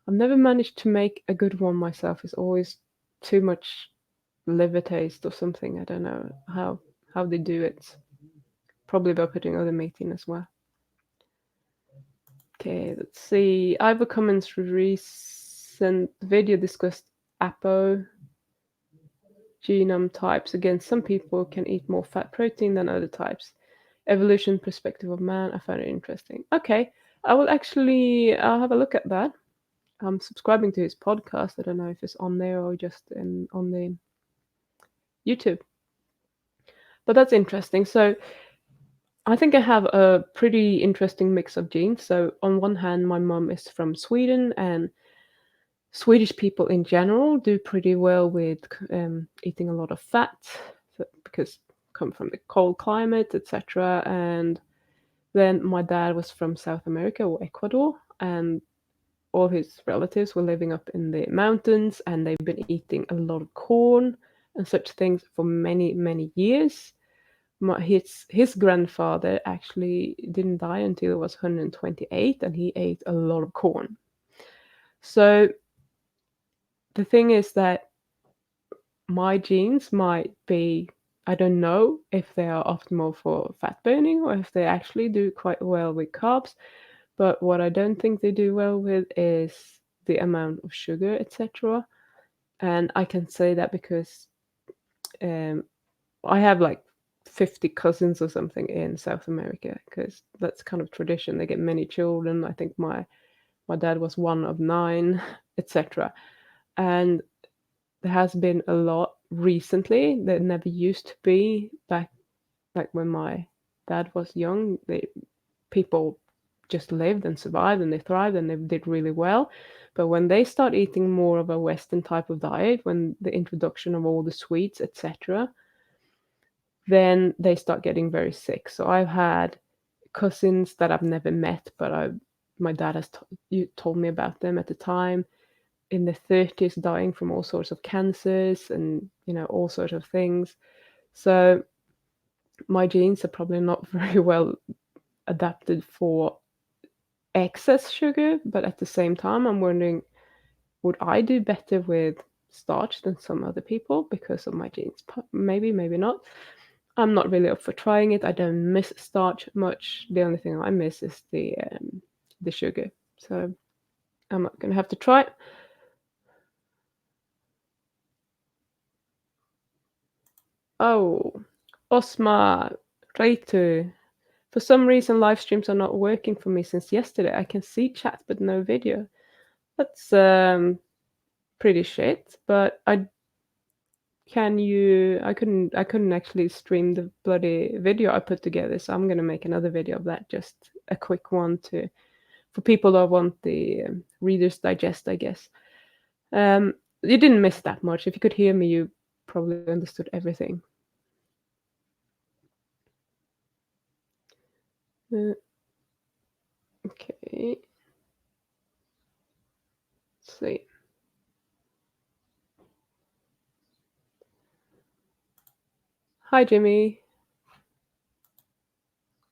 I've never managed to make a good one myself. It's always too much liver taste or something. I don't know how they do it. Probably by putting other meat in as well. Okay, let's see. Ivor Cummins' recent video discussed APO genome types. Again, some people can eat more fat protein than other types. Evolution perspective of man. I found it interesting. Okay, I'll have a look at that. I'm subscribing to his podcast. I don't know if it's on there or just on the YouTube. But that's interesting. So I think I have a pretty interesting mix of genes. So on one hand, my mom is from Sweden, and Swedish people in general do pretty well with eating a lot of fat because come from the cold climate, etc. And then my dad was from South America or Ecuador, and all his relatives were living up in the mountains, and they've been eating a lot of corn and such things for many, many years. His grandfather actually didn't die until he was 128, and he ate a lot of corn. So the thing is that my genes might be, I don't know if they are optimal for fat burning or if they actually do quite well with carbs, but what I don't think they do well with is the amount of sugar, etc. And I can say that because I have like 50 cousins or something in South America because that's kind of tradition. They get many children. I think my dad was one of nine, etc. And there has been a lot recently that never used to be back like when my dad was young. People just lived and survived and they thrived and they did really well. But when they start eating more of a Western type of diet, when the introduction of all the sweets, etc., then they start getting very sick. So I've had cousins that I've never met, but my dad has told me about them at the time. in the 30s dying from all sorts of cancers and, all sorts of things. So my genes are probably not very well adapted for excess sugar, but at the same time, I'm wondering, would I do better with starch than some other people because of my genes? Maybe, maybe not. I'm not really up for trying it. I don't miss starch much. The only thing I miss is the sugar. So I'm not gonna have to try it. Oh, Osma Reitu. For some reason, live streams are not working for me since yesterday. I can see chat but no video. That's pretty shit. But I couldn't actually stream the bloody video I put together, so I'm gonna make another video of that, just a quick one for people that want the Reader's Digest, I guess. You didn't miss that much. If you could hear me, you probably understood everything. Okay. Let's see. Hi, Jimmy.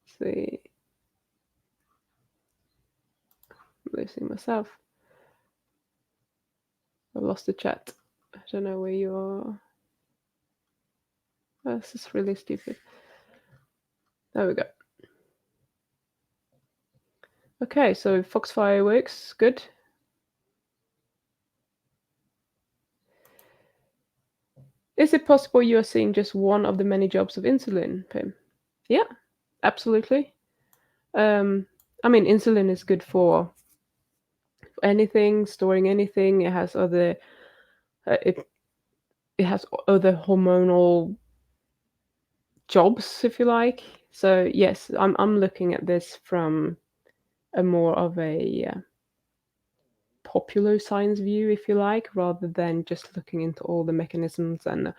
Let's see. I'm losing myself. I've lost the chat. I don't know where you are. Oh, this is really stupid. There we go. Okay, so Foxfire works. Good. Is it possible you are seeing just one of the many jobs of insulin, Pim? Yeah, absolutely. I mean, insulin is good for anything, storing anything. It has other it has other hormonal jobs, if you like. So yes, I'm looking at this from a more of a popular science view, if you like, rather than just looking into all the mechanisms and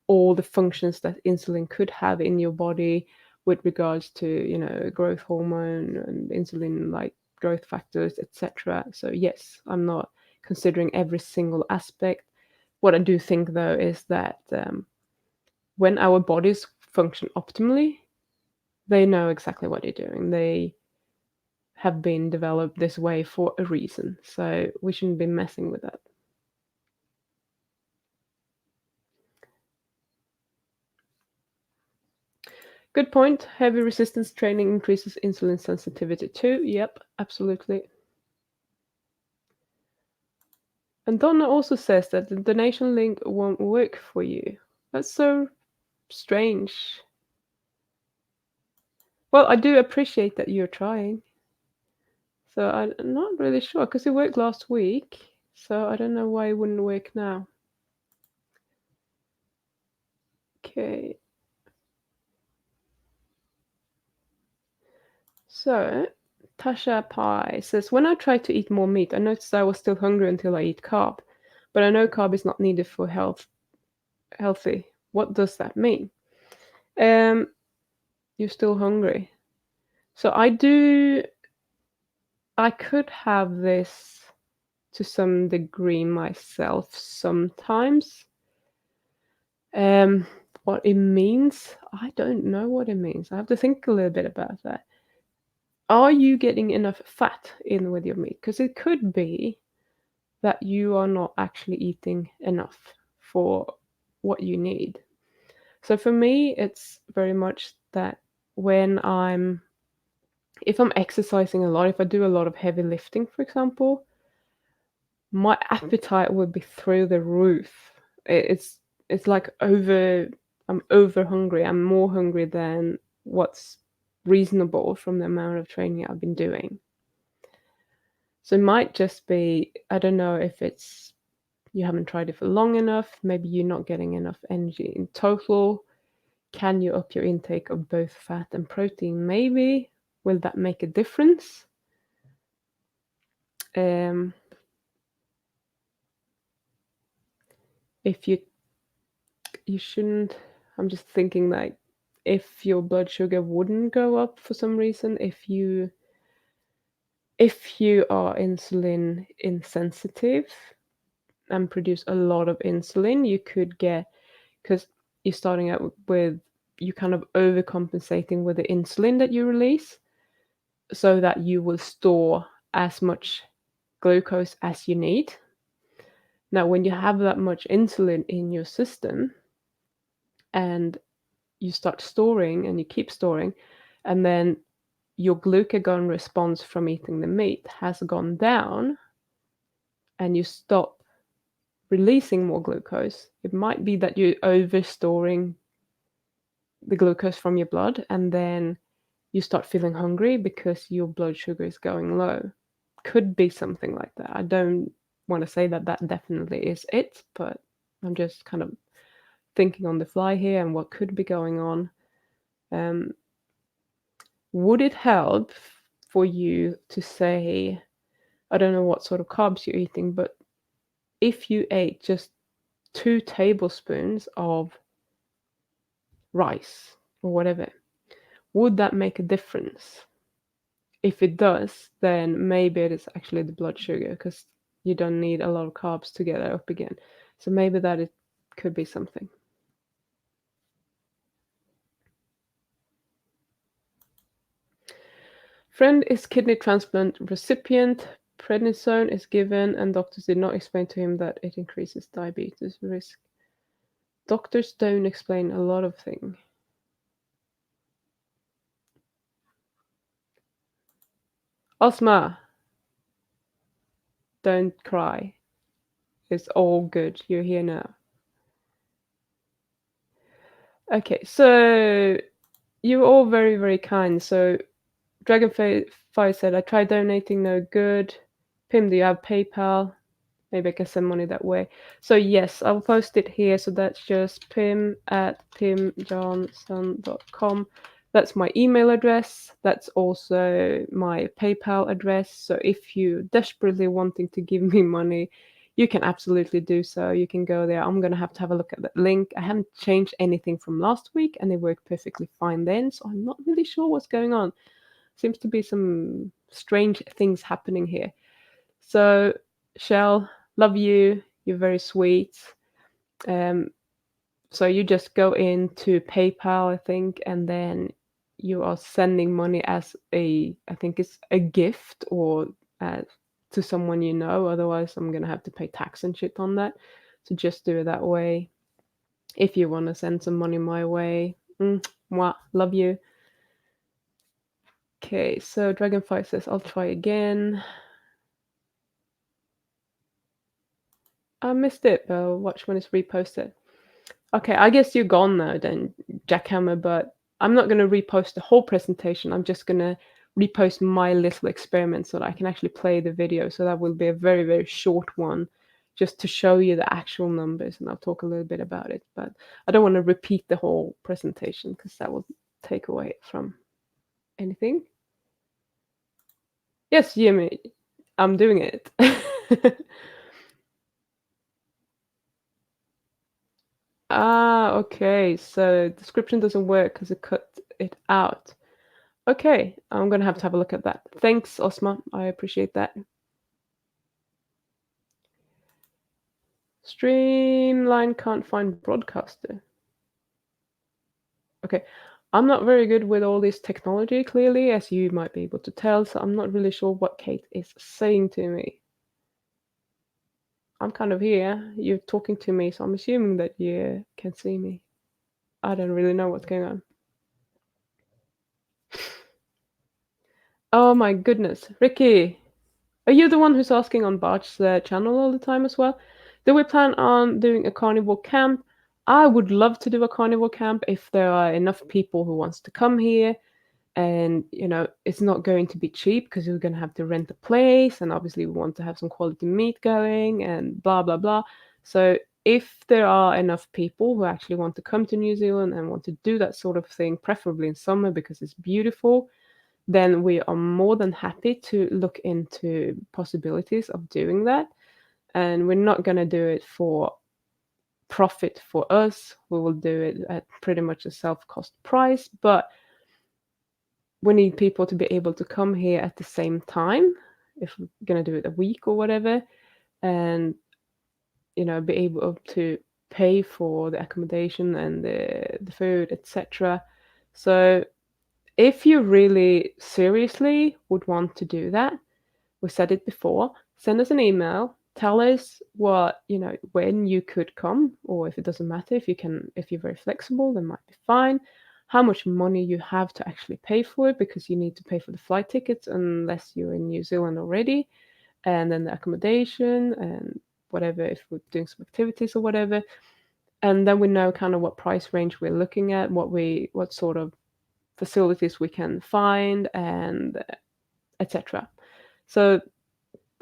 all the functions that insulin could have in your body with regards to, growth hormone and insulin like growth factors, etc. So yes, I'm not considering every single aspect. What I do think though is that when our bodies function optimally, they know exactly what they're doing. They have been developed this way for a reason. So we shouldn't be messing with that. Good point. Heavy resistance training increases insulin sensitivity too. Yep, absolutely. And Donna also says that the donation link won't work for you. That's so strange. Well, I do appreciate that you're trying. So I'm not really sure because it worked last week. So I don't know why it wouldn't work now. Okay. So Tasha Pai says, when I tried to eat more meat, I noticed I was still hungry until I eat carb. But I know carb is not needed for healthy. What does that mean? Um, you're still hungry. So I could have this to some degree myself sometimes. What it means, I don't know what it means. I have to think a little bit about that. Are you getting enough fat in with your meat? Because it could be that you are not actually eating enough for what you need. So for me, it's very much that when if I'm exercising a lot, if I do a lot of heavy lifting, for example, my appetite would be through the roof. It's like I'm over hungry. I'm more hungry than what's reasonable from the amount of training I've been doing. So it might just be, I don't know if it's you haven't tried it for long enough, maybe you're not getting enough energy in total. Can you up your intake of both fat and protein? Maybe. Will that make a difference? Um, if you shouldn't, I'm just thinking like if your blood sugar wouldn't go up for some reason, if you are insulin insensitive, and produce a lot of insulin, you could get, because you're starting out with, you kind of overcompensating with the insulin that you release so that you will store as much glucose as you need. Now, when you have that much insulin in your system and you start storing and you keep storing, and then your glucagon response from eating the meat has gone down and you stop releasing more glucose, it might be that you're overstoring the glucose from your blood, and then you start feeling hungry because your blood sugar is going low. Could be something like that. I don't want to say that that definitely is it, but I'm just kind of thinking on the fly here and what could be going on. Um, would it help for you to say, I don't know what sort of carbs you're eating, but if you ate just 2 tablespoons of rice or whatever, would that make a difference? If it does, then maybe it is actually the blood sugar because you don't need a lot of carbs to get it up again. So maybe that it could be something. Friend is kidney transplant recipient. Prednisone is given, and doctors did not explain to him that it increases diabetes risk. Doctors don't explain a lot of things. Osma, don't cry. It's all good. You're here now. Okay, so you're all very, very kind. So Dragonfly said, I tried donating, no good. Pim, do you have PayPal? Maybe I can send money that way. So yes, I'll post it here. So that's just pim@pimjansson.com. That's my email address. That's also my PayPal address. So if you desperately wanting to give me money, you can absolutely do so. You can go there. I'm gonna have a look at that link. I haven't changed anything from last week, and it worked perfectly fine then. So I'm not really sure what's going on. Seems to be some strange things happening here. So, Shell, love you. You're very sweet. Um, so you just go into PayPal, I think, and then you are sending money as I think it's a gift or to someone you know. Otherwise, I'm gonna have to pay tax and shit on that. So just do it that way. If you want to send some money my way, mwah, love you. Okay, so Dragonfly says, I'll try again. I missed it, but I'll watch when it's reposted. Okay, I guess you're gone now then, Jackhammer, but I'm not going to repost the whole presentation. I'm just going to repost my little experiment so that I can actually play the video. So that will be a very, very short one just to show you the actual numbers, and I'll talk a little bit about it. But I don't want to repeat the whole presentation because that will take away from anything. Yes, Jimmy, I'm doing it. Ah, okay. So description doesn't work because it cut it out. Okay, I'm gonna have to have a look at that. Thanks, Osma. I appreciate that. Streamline can't find broadcaster. Okay, I'm not very good with all this technology, clearly, as you might be able to tell, so I'm not really sure what Kate is saying to me. I'm kind of here. You're talking to me, so I'm assuming that you can see me. I don't really know what's going on. Oh my goodness. Ricky, are you the one who's asking on Bart's channel all the time as well? Do we plan on doing a carnival camp? I would love to do a carnival camp if there are enough people who wants to come here. And it's not going to be cheap because you're going to have to rent a place, and obviously we want to have some quality meat going and blah blah blah. So if there are enough people who actually want to come to New Zealand and want to do that sort of thing, preferably in summer because it's beautiful, then we are more than happy to look into possibilities of doing that. And we're not going to do it for profit for us. We will do it at pretty much a self-cost price, but we need people to be able to come here at the same time if we're going to do it a week or whatever. And be able to pay for the accommodation and the food, etc. So if you really seriously would want to do that, we said it before, send us an email, tell us what, when you could come, or if it doesn't matter, if you're very flexible, then might be fine. How much money you have to actually pay for it, because you need to pay for the flight tickets unless you're in New Zealand already, and then the accommodation and whatever, if we're doing some activities or whatever. And then we know kind of what price range we're looking at, what sort of facilities we can find, and etc. So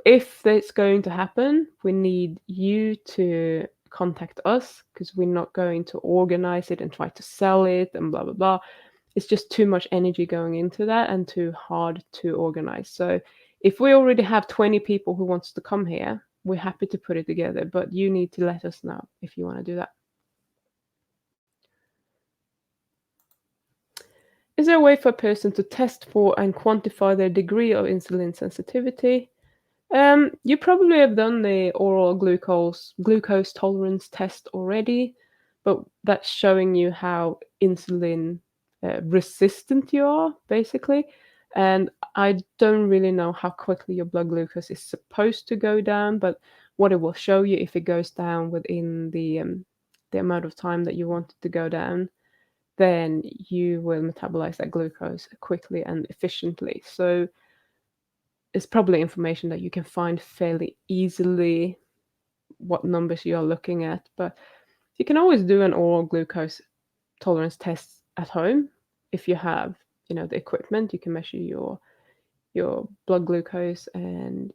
if it's going to happen, we need you to contact us, because we're not going to organize it and try to sell it and blah blah blah. It's just too much energy going into that and too hard to organize. So if we already have 20 people who wants to come here, we're happy to put it together, but you need to let us know if you want to do that. Is there a way for a person to test for and quantify their degree of insulin sensitivity? You probably have done the oral glucose tolerance test already, but that's showing you how insulin resistant you are, basically. And I don't really know how quickly your blood glucose is supposed to go down, but what it will show you, if it goes down within the amount of time that you want it to go down, then you will metabolize that glucose quickly and efficiently. So it's probably information that you can find fairly easily, what numbers you're looking at, but you can always do an oral glucose tolerance test at home if you have, the equipment. You can measure your blood glucose, and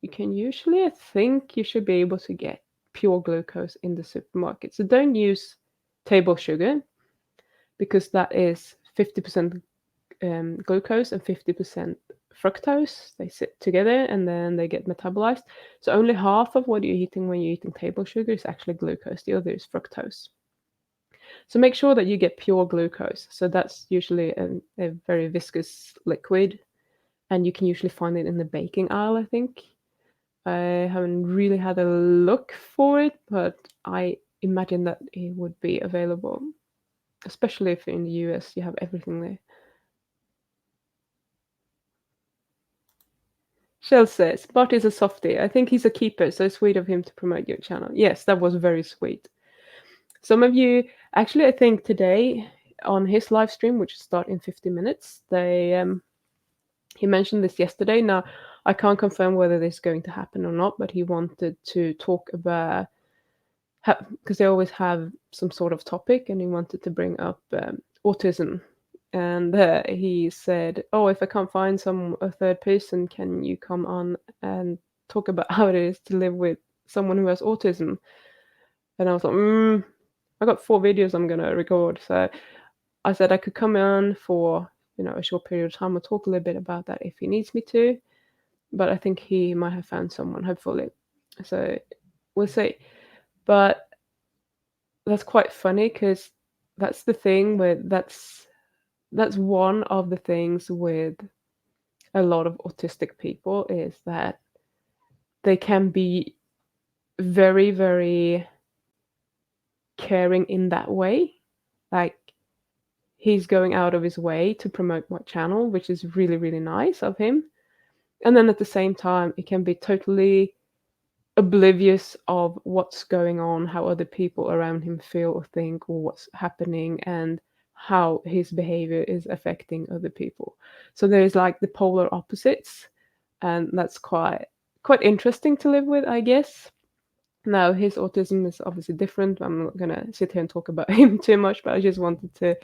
you can usually, I think you should be able to get pure glucose in the supermarket. So don't use table sugar, because that is 50% glucose and 50% fructose. They sit together and then they get metabolized. So only half of what you're eating when you're eating table sugar is actually glucose. The other is fructose. So make sure that you get pure glucose. So that's usually a very viscous liquid, and you can usually find it in the baking aisle, I think. I haven't really had a look for it, but I imagine that it would be available, especially if you're in the US, you have everything there. Shell says, Bart is a softie. I think he's a keeper, so sweet of him to promote your channel. Yes, that was very sweet. Some of you, actually, I think today on his live stream, which will start in 50 minutes, he mentioned this yesterday. Now, I can't confirm whether this is going to happen or not, but he wanted to talk about, because they always have some sort of topic, and he wanted to bring up autism. And he said, "Oh, if I can't find a third person, can you come on and talk about how it is to live with someone who has autism?" And I was like, I got 4 videos I'm gonna record, so I said I could come on for a short period of time and talk a little bit about that if he needs me to. But I think he might have found someone, hopefully. So we'll see. But that's quite funny, because that's the thing with that's one of the things with a lot of autistic people, is that they can be very, very caring in that way. Like, he's going out of his way to promote my channel, which is really, really nice of him. And then at the same time, it can be totally oblivious of what's going on, how other people around him feel or think, or what's happening, and how his behavior is affecting other people. So there's like the polar opposites, and that's quite interesting to live with, I guess. Now, his autism is obviously different. I'm not gonna sit here and talk about him too much, but I just wanted to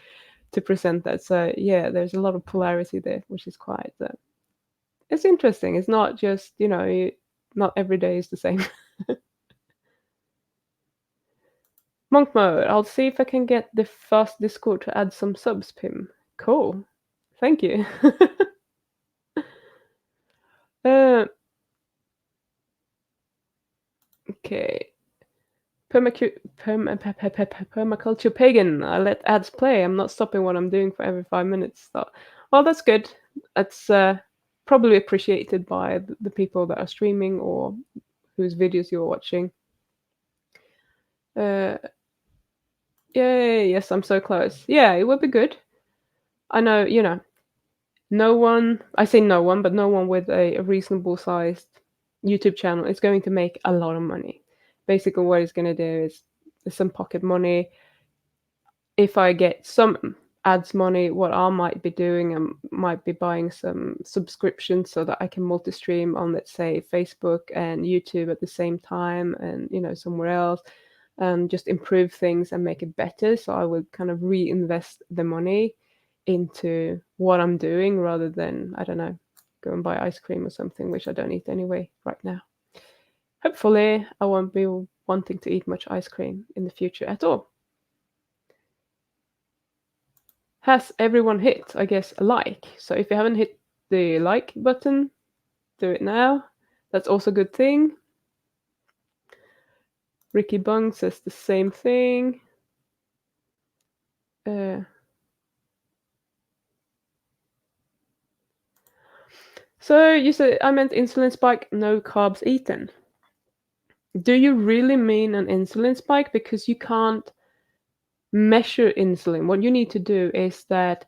present that. So yeah, there's a lot of polarity there, which is quite it's interesting. It's not just not every day is the same. Monk mode. I'll see if I can get the fast Discord to add some subs, Pim. Cool. Thank you. uh, okay. Permaculture pagan. I let ads play. I'm not stopping what I'm doing for every 5 minutes. So, well, that's good. That's probably appreciated by the people that are streaming or whose videos you're watching. Uh, Yay! Yes, I'm so close. Yeah, it would be good. I know, no one. I say no one, but no one with a reasonable sized YouTube channel is going to make a lot of money. Basically, what it's going to do is some pocket money. If I get some ads money, what I might be doing, I might be buying some subscriptions so that I can multi-stream on, let's say, Facebook and YouTube at the same time, and somewhere else, and just improve things and make it better. So I would kind of reinvest the money into what I'm doing rather than, I don't know, go and buy ice cream or something, which I don't eat anyway right now. Hopefully, I won't be wanting to eat much ice cream in the future at all. Has everyone hit, I guess, a like? So if you haven't hit the like button, do it now. That's also a good thing. Ricky Bung says the same thing. So you said I meant insulin spike, no carbs eaten. Do you really mean an insulin spike? Because you can't measure insulin. What you need to do is that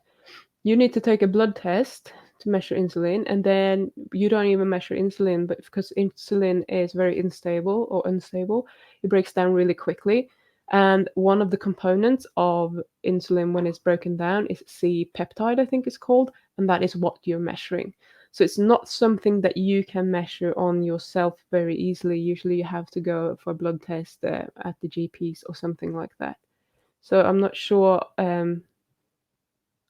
you need to take a blood test to measure insulin, and then you don't even measure insulin, but because insulin is very unstable or unstable, it breaks down really quickly. And one of the components of insulin when it's broken down is C peptide, I think it's called, and that is what you're measuring. So it's not something that you can measure on yourself very easily. Usually you have to go for a blood test at the GPs or something like that. So I'm not sure.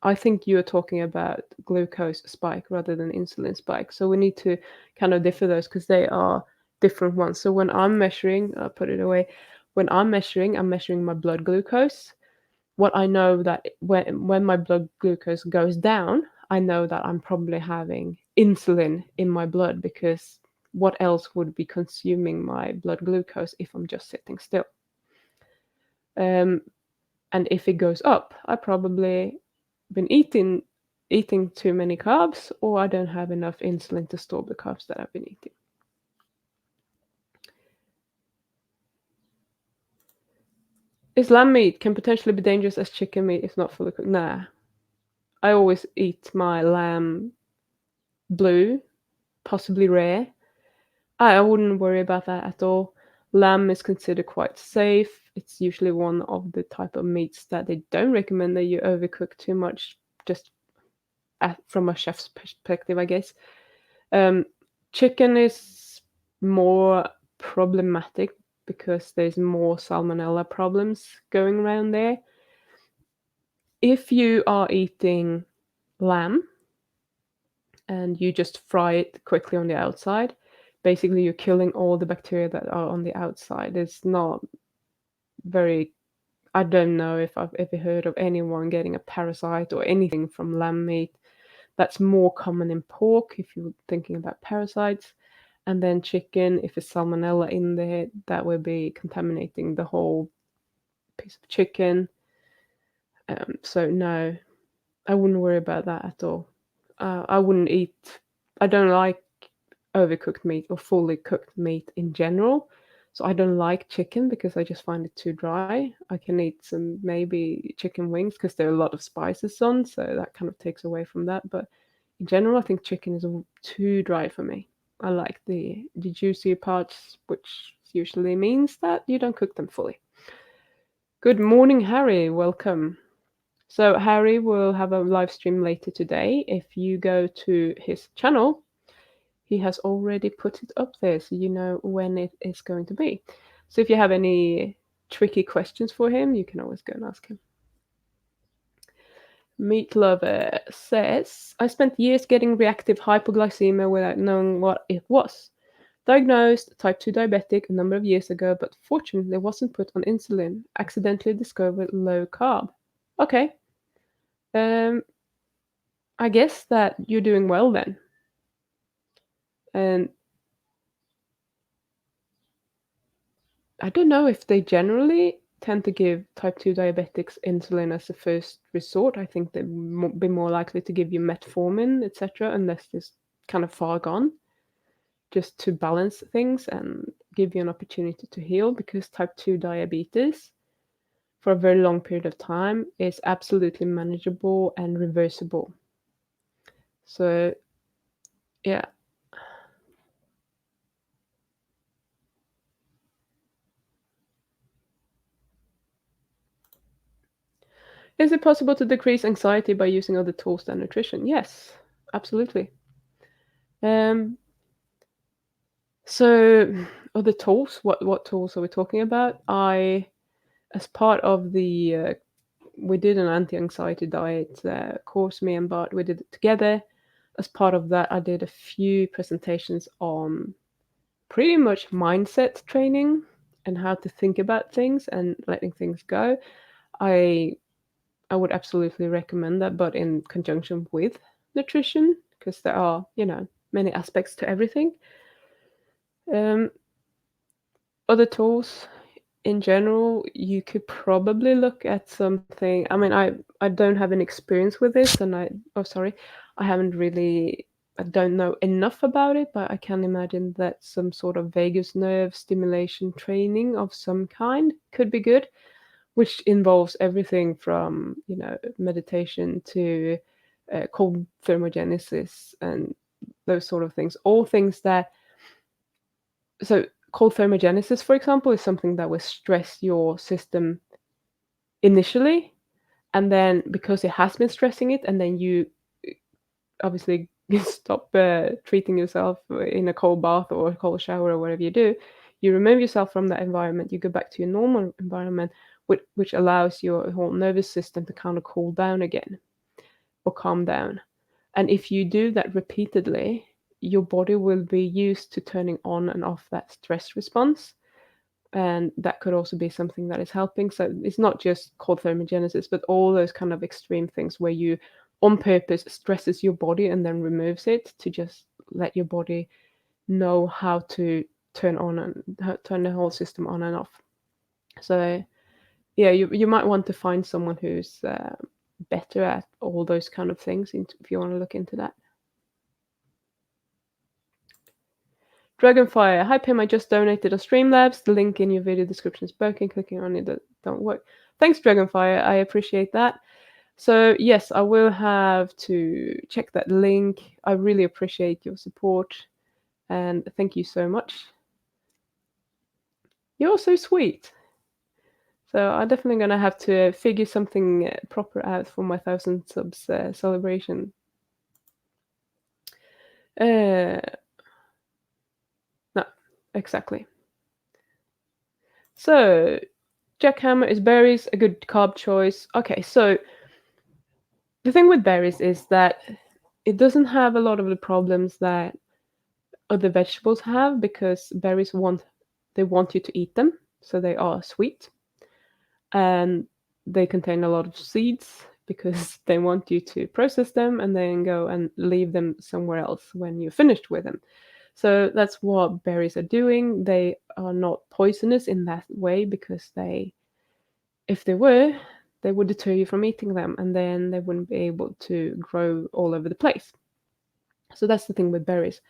I think you're talking about glucose spike rather than insulin spike. So we need to kind of differ those because they are different ones. So when I'm measuring, I'll put it away. When I'm measuring my blood glucose. What I know that when my blood glucose goes down, I know that I'm probably having insulin in my blood, because what else would be consuming my blood glucose if I'm just sitting still? Um, and if it goes up, I probably been eating too many carbs, or I don't have enough insulin to store the carbs that I've been eating. Is lamb meat can potentially be dangerous as chicken meat if not fully cooked? Nah. I always eat my lamb blue, possibly rare. I wouldn't worry about that at all. Lamb is considered quite safe. It's usually one of the type of meats that they don't recommend that you overcook too much, just from a chef's perspective, I guess. Um, Chicken is more problematic because there's more salmonella problems going around there. If you are eating lamb and you just fry it quickly on the outside, basically you're killing all the bacteria that are on the outside. It's not very, I don't know if I've ever heard of anyone getting a parasite or anything from lamb meat. That's more common in pork if you're thinking about parasites. And then chicken, if it's salmonella in there, that will be contaminating the whole piece of chicken. So no, I wouldn't worry about that at all. I wouldn't eat. I don't like overcooked meat or fully cooked meat in general. So I don't like chicken because I just find it too dry. I can eat some maybe chicken wings because there are a lot of spices on, so that kind of takes away from that. But in general, I think chicken is too dry for me. I like the juicy parts, which usually means that you don't cook them fully. Good morning, Harry. Welcome. So Harry will have a live stream later today. If you go to his channel, he has already put it up there, so you know when it is going to be. So if you have any tricky questions for him, you can always go and ask him. Meat Lover says, I spent years getting reactive hypoglycemia without knowing what it was. Diagnosed type 2 diabetic a number of years ago, but fortunately wasn't put on insulin. Accidentally discovered low carb. Okay. I guess that you're doing well then. And I don't know if they generally tend to give type 2 diabetics insulin as a first resort. I think they'd be more likely to give you metformin, etc., unless it's kind of far gone, just to balance things and give you an opportunity to heal, because type 2 diabetes for a very long period of time is absolutely manageable and reversible. So, yeah. Is it possible to decrease anxiety by using other tools than nutrition? Yes, absolutely. Um, so other tools, what tools are we talking about? As part of the we did an anti-anxiety diet course, me and Bart, we did it together. As part of that, I did a few presentations on pretty much mindset training and how to think about things and letting things go. I I would absolutely recommend that, but in conjunction with nutrition, because there are, many aspects to everything. Um, Other tools in general, you could probably look at something. I mean, I don't have any experience with this, and I haven't really. I don't know enough about it, but I can imagine that some sort of vagus nerve stimulation training of some kind could be good, which involves everything from, meditation to cold thermogenesis and those sort of things. All things that, so cold thermogenesis, for example, is something that will stress your system initially, and then because it has been stressing it, and then you obviously stop treating yourself in a cold bath or a cold shower or whatever you do, you remove yourself from that environment, you go back to your normal environment, which allows your whole nervous system to kind of cool down again or calm down. And if you do that repeatedly, your body will be used to turning on and off that stress response. And that could also be something that is helping. So it's not just cold thermogenesis, but all those kind of extreme things where you on purpose stresses your body and then removes it to just let your body know how to turn the whole system on and off. So yeah, you might want to find someone who's better at all those kind of things if you want to look into that. Dragonfire, hi Pim, I just donated a Streamlabs. The link in your video description is broken. Clicking on it don't work. Thanks, Dragonfire. I appreciate that. So yes, I will have to check that link. I really appreciate your support, and thank you so much. You're so sweet. So I'm definitely gonna have to figure something proper out for my 1,000 subs celebration. No, exactly. So jackhammer is berries, a good carb choice. Okay, so the thing with berries is that it doesn't have a lot of the problems that other vegetables have, because berries want you to eat them, so they are sweet, and they contain a lot of seeds because they want you to process them and then go and leave them somewhere else when you're finished with them. So that's what berries are doing. They are not poisonous in that way, because if they were, they would deter you from eating them, and then they wouldn't be able to grow all over the place. So that's the thing with berries.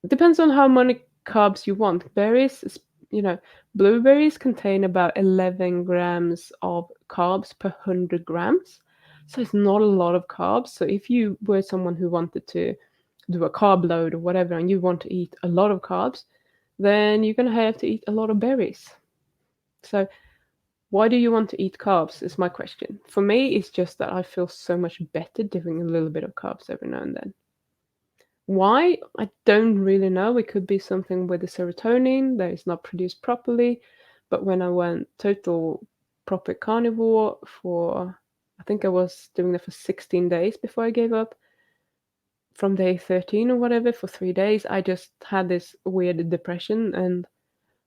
It depends on how many carbs you want. Blueberries contain about 11 grams of carbs per 100 grams. So it's not a lot of carbs. So if you were someone who wanted to do a carb load or whatever, and you want to eat a lot of carbs, then you're going to have to eat a lot of berries. So why do you want to eat carbs is my question. For me, it's just that I feel so much better doing a little bit of carbs every now and then. Why? I don't really know. It could be something with the serotonin that is not produced properly. But when I went total proper carnivore for, I think I was doing that for 16 days before I gave up. From day 13 or whatever, for 3 days, I just had this weird depression, and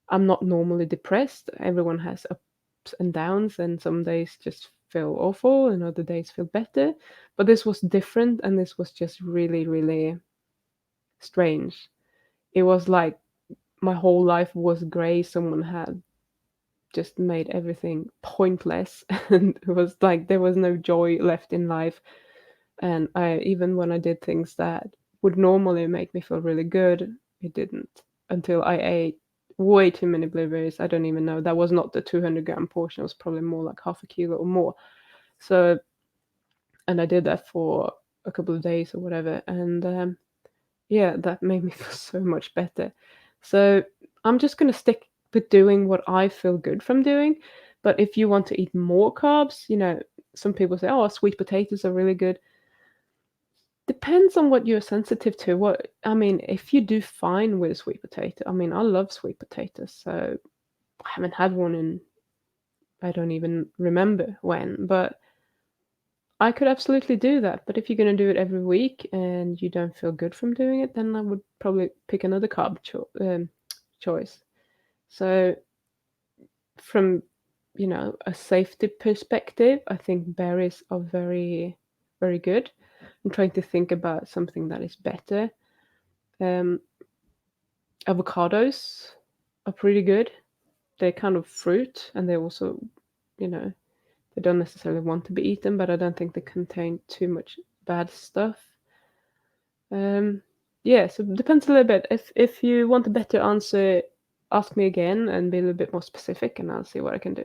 I'm not normally depressed. Everyone has ups and downs, and some days just feel awful and other days feel better. But this was different, and this was just really, really strange. It was like my whole life was gray. Someone had just made everything pointless, and it was like there was no joy left in life. And even when I did things that would normally make me feel really good, it didn't, until I ate way too many blueberries. I don't even know. That was not the 200-gram portion. It was probably more like half a kilo or more. So, and I did that for a couple of days or whatever, and yeah, that made me feel so much better. So I'm just gonna stick with doing what I feel good from doing. But if you want to eat more carbs, some people say, "Oh, sweet potatoes are really good." Depends on what you're sensitive to. What I mean, if you do fine with sweet potato, I mean, I love sweet potatoes, so I haven't had one in I don't even remember when, but I could absolutely do that. But if you're gonna do it every week and you don't feel good from doing it, then I would probably pick another choice. So from a safety perspective, I think berries are very, very good. I'm trying to think about something that is better. Um, Avocados are pretty good. They're kind of fruit, and they also, you know, they don't necessarily want to be eaten, but I don't think they contain too much bad stuff. Um, yeah, so it depends a little bit. If you want a better answer, ask me again and be a little bit more specific, and I'll see what I can do.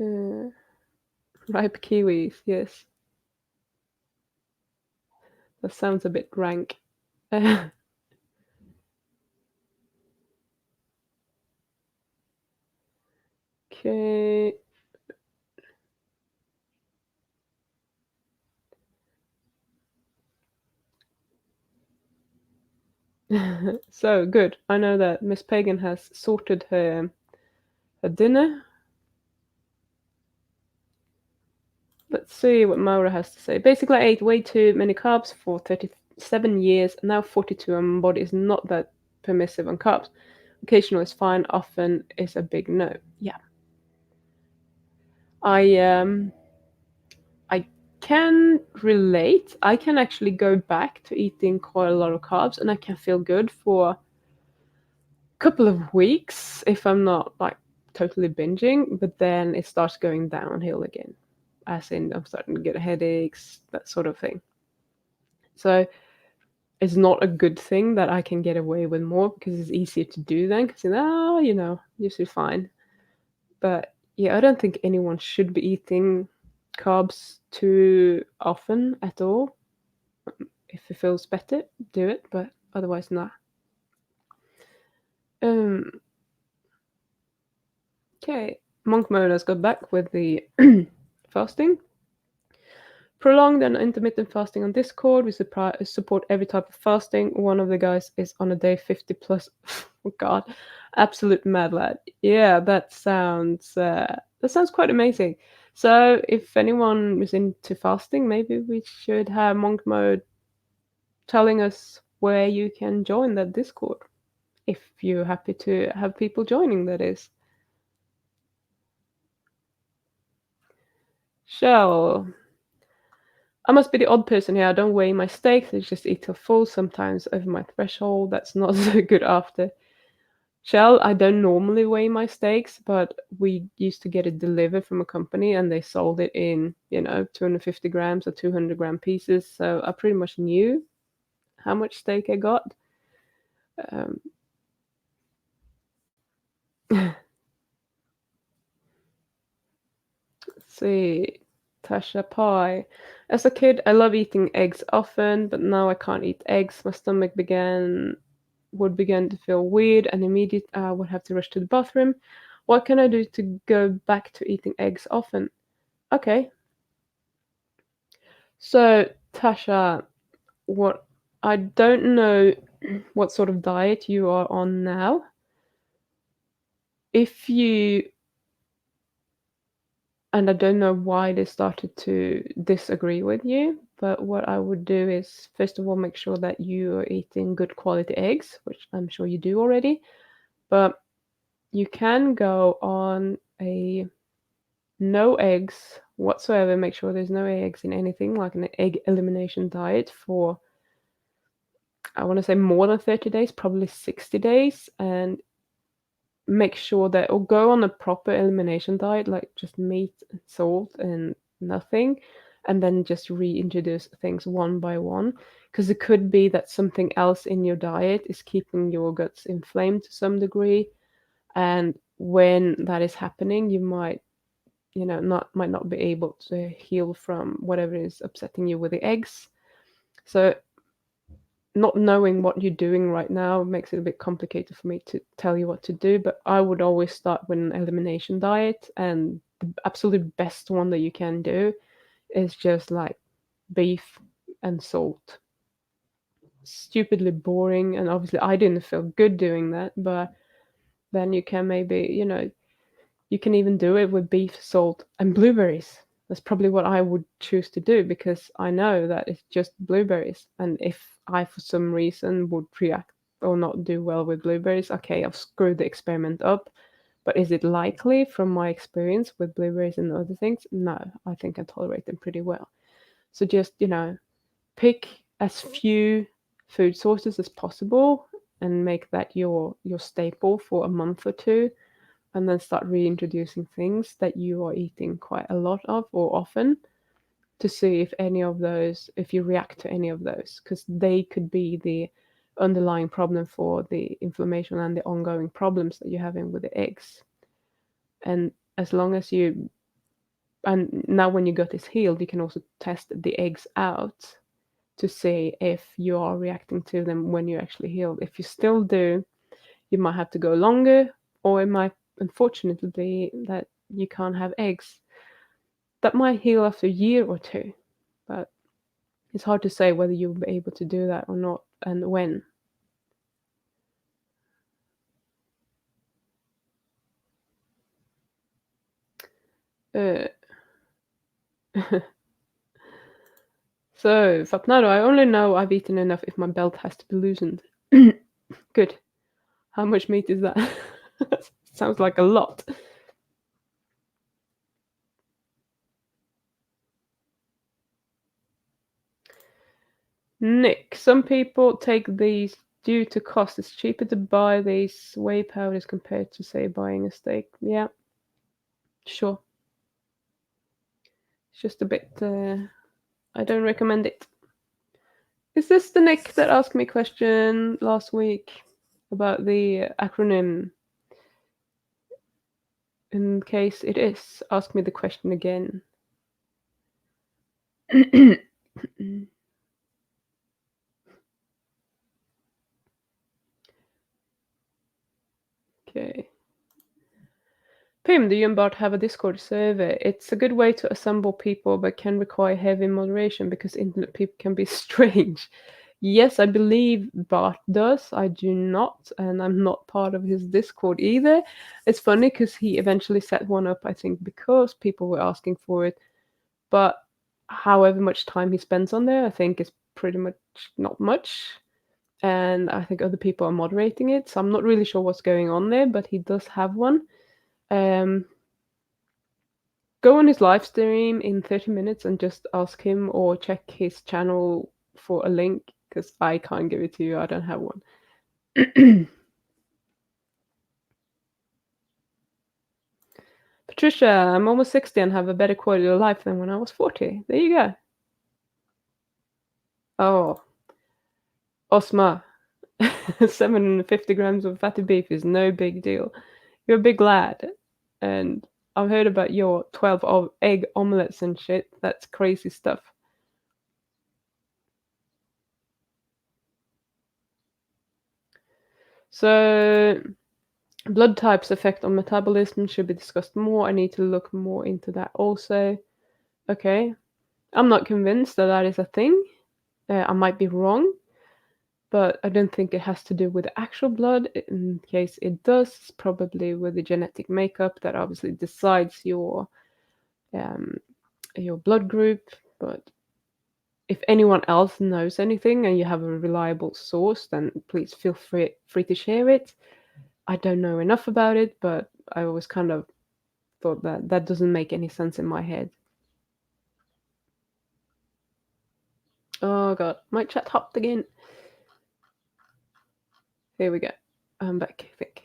Uh, Ripe kiwis, yes, that sounds a bit rank. Okay. So good. I know that Miss Pagan has sorted her dinner. Let's see what Maura has to say. Basically, I ate way too many carbs for 37 years. Now 42, and my body is not that permissive on carbs. Occasional is fine. Often is a big no. Yeah, I I can relate. I can actually go back to eating quite a lot of carbs, and I can feel good for couple of weeks if I'm not like totally binging, but then it starts going downhill again. As in, I'm starting to get headaches, that sort of thing. So it's not a good thing that I can get away with more because it's easier to do then because usually fine. But yeah, I don't think anyone should be eating carbs too often at all. If it feels better, do it, but otherwise not. Um, okay. Monk mode has got back with the fasting. Prolonged and intermittent fasting on Discord. We support every type of fasting. One of the guys is on a day 50 plus. Oh God, absolute mad lad. Yeah, that sounds quite amazing. So if anyone is into fasting, maybe we should have Monk Mode telling us where you can join that Discord. If you're happy to have people joining, that is. Shell. I must be the odd person here. I don't weigh my steaks. I just eat till full, sometimes over my threshold. That's not so good after. Shell, I don't normally weigh my steaks, but we used to get it delivered from a company and they sold it in, 250 grams or 200-gram pieces. So I pretty much knew how much steak I got. Um, let's see. Tasha Pie. As a kid, I love eating eggs often, but now I can't eat eggs. My stomach would begin to feel weird and immediate I would have to rush to the bathroom. What can I do to go back to eating eggs often? Okay. So, Tasha, what I don't know what sort of diet you are on now. If you and I don't know why they started to disagree with you, but what I would do is first of all make sure that you are eating good quality eggs, which I'm sure you do already. But you can go on a no eggs whatsoever. Make sure there's no eggs in anything, like an egg elimination diet for, I want to say more than 30 days, probably 60 days, and make sure that, or go on a proper elimination diet, like just meat and salt and nothing. and then just reintroduce things one by one. Because it could be that something else in your diet is keeping your guts inflamed to some degree. And when that is happening, you might, might not be able to heal from whatever is upsetting you with the eggs. So not knowing what you're doing right now makes it a bit complicated for me to tell you what to do, but I would always start with an elimination diet, and the absolute best one that you can do is just like beef and salt. Stupidly boring, and obviously I didn't feel good doing that, but then you can maybe, you can even do it with beef, salt, and blueberries. That's probably what I would choose to do because I know that it's just blueberries. And if I, for some reason, would react or not do well with blueberries, okay, I've screwed the experiment up. But is it likely from my experience with blueberries and other things? No, I think I tolerate them pretty well. So just, pick as few food sources as possible and make that your staple for a month or two, and then start reintroducing things that you are eating quite a lot of or often, to see if any of those, if you react to any of those, because they could be the underlying problem for the inflammation and the ongoing problems that you're having with the eggs. And as long as you, and now when your gut is healed, you can also test the eggs out to see if you are reacting to them when you're actually healed. If you still do, you might have to go longer, or it might unfortunately be that you can't have eggs. That might heal after a year or two, but it's hard to say whether you'll be able to do that or not and when. Uh, so, Fapnado, I only know I've eaten enough if my belt has to be loosened. Good. How much meat is that? Sounds like a lot. Nick, some people take these due to cost. It's cheaper to buy these whey powders compared to, say, buying a steak. Yeah, sure. It's just a bit. I don't recommend it. Is this the Nick that asked me a question last week about the acronym? In case it is, ask me the question again. Okay. Pim, do you and Bart have a Discord server? It's a good way to assemble people, but can require heavy moderation because internet people can be strange. Yes, I believe Bart does. I do not, and I'm not part of his Discord either. It's funny because he eventually set one up, I think, because people were asking for it. But however much time he spends on there, I think is pretty much not much. And I think other people are moderating it, so I'm not really sure what's going on there, but he does have one. Um, Go on his live stream in 30 minutes and just ask him, or check his channel for a link because I can't give it to you. I don't have one. Patricia, I'm almost 60 and have a better quality of life than when I was 40. There you go. Oh, Osma, 750 grams of fatty beef is no big deal. You're a big lad. And I've heard about your 12 egg omelets and shit. That's crazy stuff. So, blood types effect on metabolism should be discussed more. I need to look more into that also. Okay. I'm not convinced that that is a thing. I might be wrong, but I don't think it has to do with the actual blood. In case it does, it's probably with the genetic makeup that obviously decides um, your blood group. But if anyone else knows anything and you have a reliable source, then please feel free to share it. I don't know enough about it, but I always kind of thought that that doesn't make any sense in my head. Oh god, my chat hopped again. Here we go. I'm back, I think.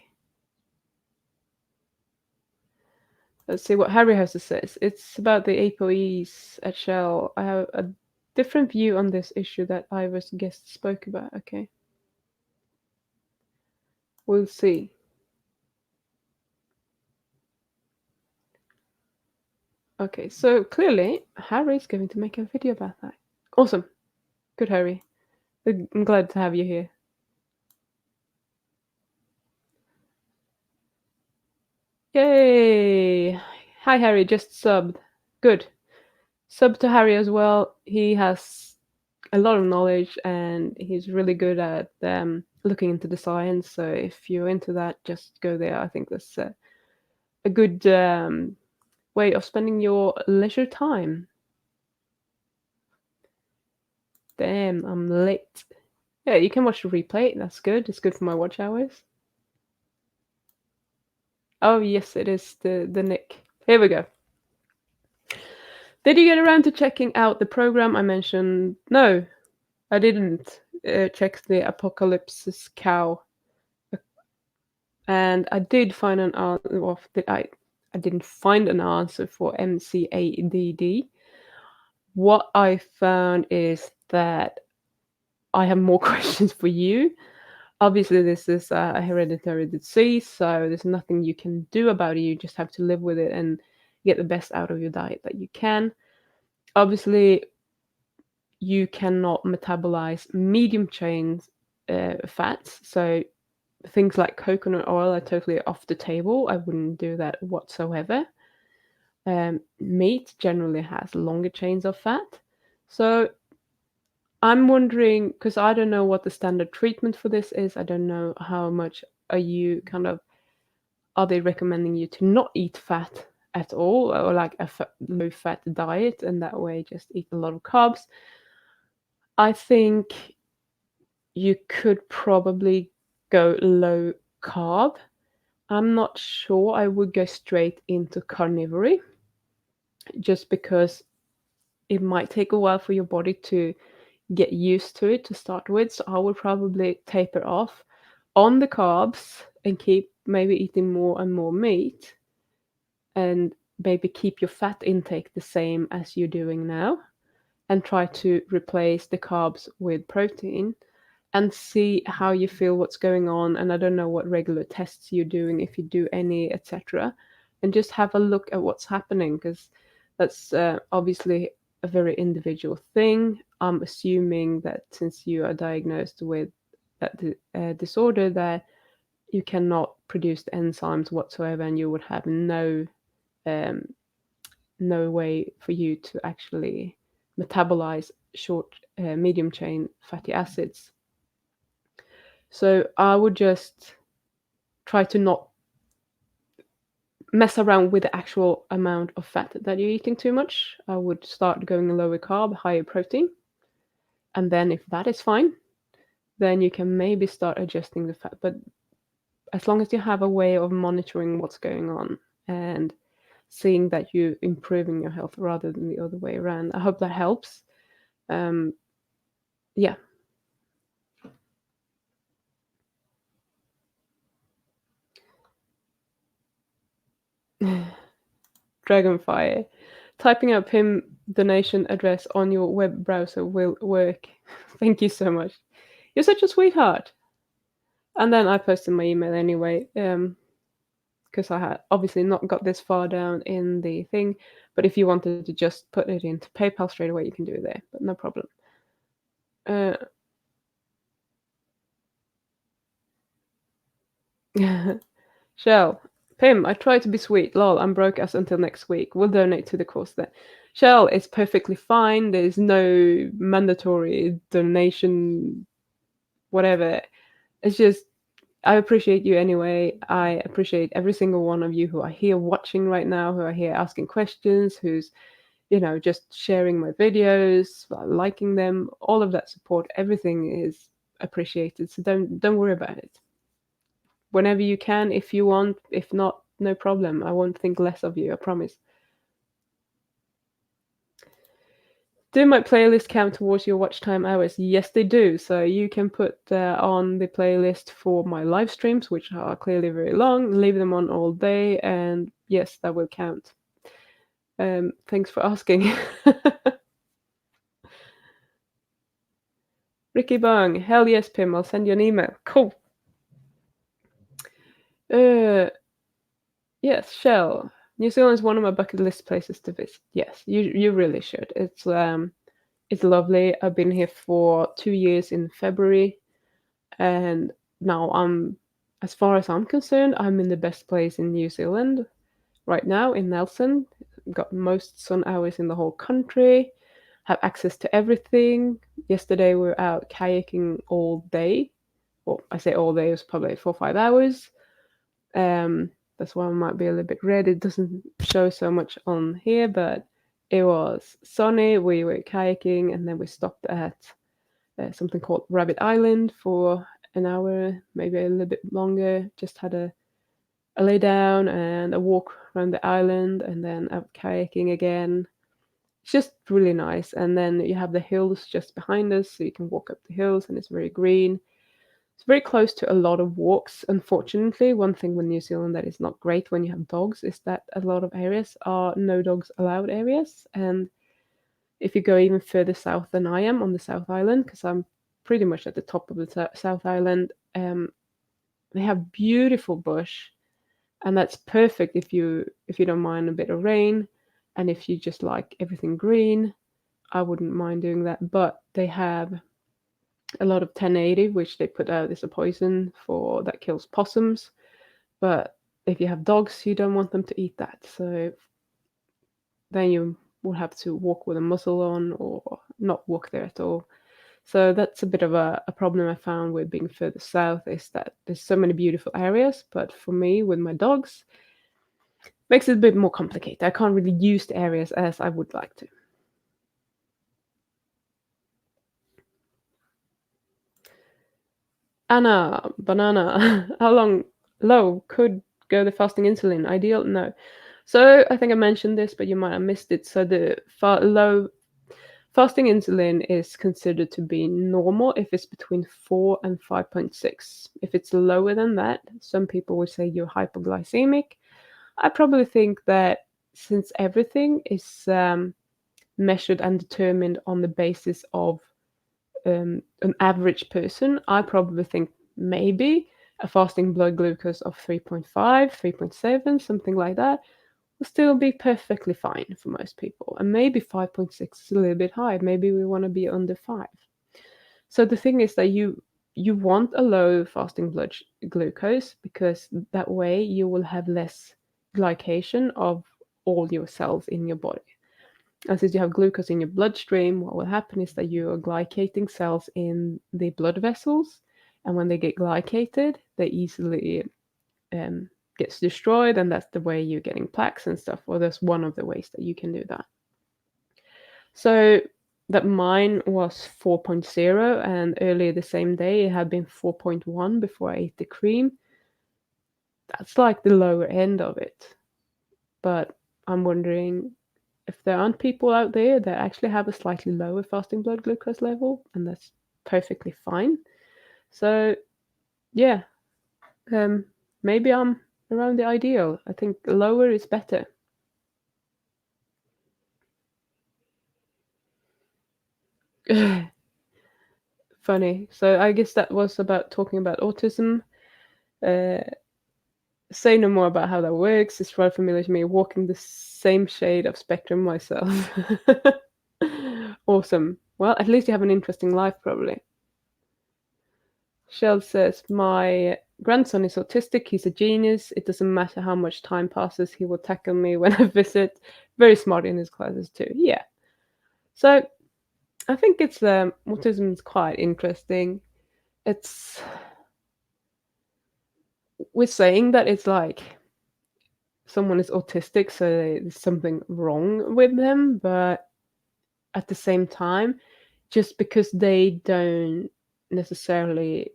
Let's see what Harry has to say. It's about the APOEs at Shell. I have a different view on this issue that Ivor's guest spoke about. Okay. We'll see. Okay, so clearly Harry's going to make a video about that. Awesome. Good, Harry. I'm glad to have you here. Yay! Hi, Harry. Just subbed. Good. Sub to Harry as well. He has a lot of knowledge and he's really good at looking into the science. So if you're into that, just go there. I think that's a good way of spending your leisure time. Damn, I'm late. Yeah, you can watch the replay. That's good. It's good for my watch hours. Oh yes, it is the Nick. Here we go. Did you get around to checking out the program I mentioned? No, I didn't check the Apocalypse's Cow, and I did find an answer. Well, I didn't find an answer for MCADD. What I found is that I have more questions for you. Obviously, this is a hereditary disease, so there's nothing you can do about it. You just have to live with it and get the best out of your diet that you can. Obviously, you cannot metabolize medium chain fats, so things like coconut oil are totally off the table. I wouldn't do that whatsoever. Meat generally has longer chains of fat, so I'm wondering, because I don't know what the standard treatment for this is. I don't know how much are you are they recommending you to not eat fat at all, or like a low fat diet, and that way just eat a lot of carbs. I think you could probably go low carb. I'm not sure I would go straight into carnivory, just because it might take a while for your body to get used to it to start with. So I would probably taper off on the carbs and keep maybe eating more and more meat, and maybe keep your fat intake the same as you're doing now, and try to replace the carbs with protein and see how you feel, what's going on. And I don't know what regular tests you're doing, if you do any, etc. And just have a look at what's happening, because that's obviously a very individual thing. I'm assuming that since you are diagnosed with that disorder, that you cannot produce the enzymes whatsoever, and you would have um, no way for you to actually metabolize short, medium chain fatty acids. So I would just try to not mess around with the actual amount of fat that you're eating too much. I would start going lower carb, higher protein. And then if that is fine, then you can maybe start adjusting the fat. But as long as you have a way of monitoring what's going on and seeing that you're improving your health rather than the other way around. I hope that helps. Yeah. Dragonfire. Typing up him donation address on your web browser will work. Thank you so much. You're such a sweetheart. And then I posted my email anyway, because I had obviously not got this far down in the thing. But if you wanted to just put it into PayPal straight away, you can do it there, but no problem. Shell. Pim, I try to be sweet. Lol, I'm broke as until next week. We'll donate to the cause then. Shell, it's perfectly fine. There's no mandatory donation, whatever. It's just, I appreciate you anyway. I appreciate every single one of you who are here watching right now, who are here asking questions, who's, just sharing my videos, liking them. All of that support, everything is appreciated. So don't worry about it. Whenever you can, if you want. If not, no problem. I won't think less of you, I promise. Do my playlist count towards your watch time hours? Yes, they do. So you can put on the playlist for my live streams, which are clearly very long, leave them on all day, and yes, that will count. Thanks for asking. Ricky Bung, hell yes, Pim, I'll send you an email. Cool. Uh, yes, Shell. New Zealand is one of my bucket list places to visit. Yes, you really should. It's lovely. I've been here for 2 years in February, and now as far as I'm concerned, I'm in the best place in New Zealand right now in Nelson. Got most sun hours in the whole country. Have access to everything. Yesterday we were out kayaking all day. Well, I say all day, it was probably 4 or 5 hours. That's why I might be a little bit red. It doesn't show so much on here, but it was sunny. We were kayaking, and then we stopped at something called Rabbit Island for an hour, maybe a little bit longer. Just had a lay down and a walk around the island, and then out kayaking again. It's just really nice. And then you have the hills just behind us, so you can walk up the hills, and it's very green. It's very close to a lot of walks. Unfortunately, one thing with New Zealand that is not great when you have dogs is that a lot of areas are no dogs allowed areas. And if you go even further south than I am on the South Island, because I'm pretty much at the top of the South Island, they have beautiful bush, and that's perfect if you don't mind a bit of rain, and if you just like everything green. I wouldn't mind doing that, but they have a lot of 1080, which they put out as a poison for that kills possums. But if you have dogs, you don't want them to eat that. So then you will have to walk with a muzzle on or not walk there at all. So that's a bit of a problem I found with being further south is that there's so many beautiful areas, but for me with my dogs, makes it a bit more complicated. I can't really use the areas as I would like to. Anna, banana. How long low could go the fasting insulin? Ideal? No. So I think I mentioned this, but you might have missed it. So the low fasting insulin is considered to be normal if it's between 4 and 5.6. If it's lower than that, some people would say you're hypoglycemic. I probably think that since everything is measured and determined on the basis of an average person, I probably think maybe a fasting blood glucose of 3.5, 3.7, something like that, will still be perfectly fine for most people. And maybe 5.6 is a little bit high. Maybe we want to be under 5. So the thing is that you want a low fasting blood glucose because that way you will have less glycation of all your cells in your body. And since you have glucose in your bloodstream, what will happen is that you are glycating cells in the blood vessels, and when they get glycated, they easily gets destroyed, and that's the way you're getting plaques and stuff. Or that's one of the ways that you can do that. So that mine was 4.0, and earlier the same day it had been 4.1 before I ate the cream. That's like the lower end of it. But I'm wondering if there aren't people out there that actually have a slightly lower fasting blood glucose level, and that's perfectly fine. So yeah, maybe I'm around the ideal. I think lower is better. Funny. So I guess that was about talking about autism. Uh, say no more about how that works. It's rather familiar to me. Walking the same shade of spectrum myself. Awesome. Well, at least you have an interesting life, probably. Shell says, my grandson is autistic. He's a genius. It doesn't matter how much time passes. He will tackle me when I visit. Very smart in his classes, too. Yeah. So I think it's autism is quite interesting. It's we're saying that it's like someone is autistic, so there's something wrong with them, but at the same time, just because they don't necessarily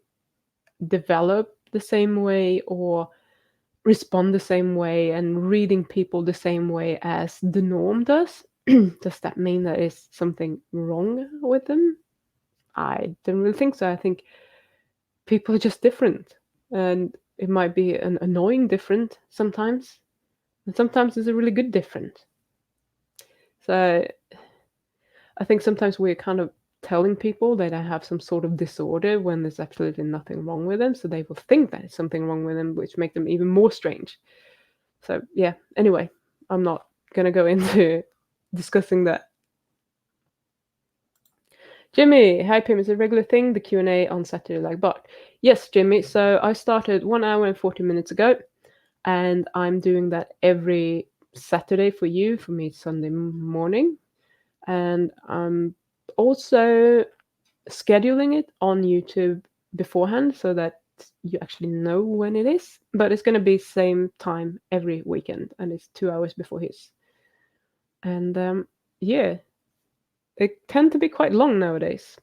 develop the same way or respond the same way and reading people the same way as the norm does that mean that is something wrong with them? I don't really think so. I think people are just different, and it might be an annoying different sometimes, And sometimes it's a really good difference. So I think sometimes we're kind of telling people that they have some sort of disorder when there's absolutely nothing wrong with them. So they will think that it's something wrong with them, which make them even more strange. So yeah, anyway, I'm not gonna go into discussing that. Jimmy, hi Pim, is a regular thing, the Q&A on Saturday like Bart. Yes, Jimmy, so I started 1 hour and 40 minutes ago, and I'm doing that every Saturday for you. For me, it's Sunday morning. And I'm also scheduling it on YouTube beforehand so that you actually know when it is. But it's going to be same time every weekend, and it's 2 hours before his. And yeah, they tend to be quite long nowadays.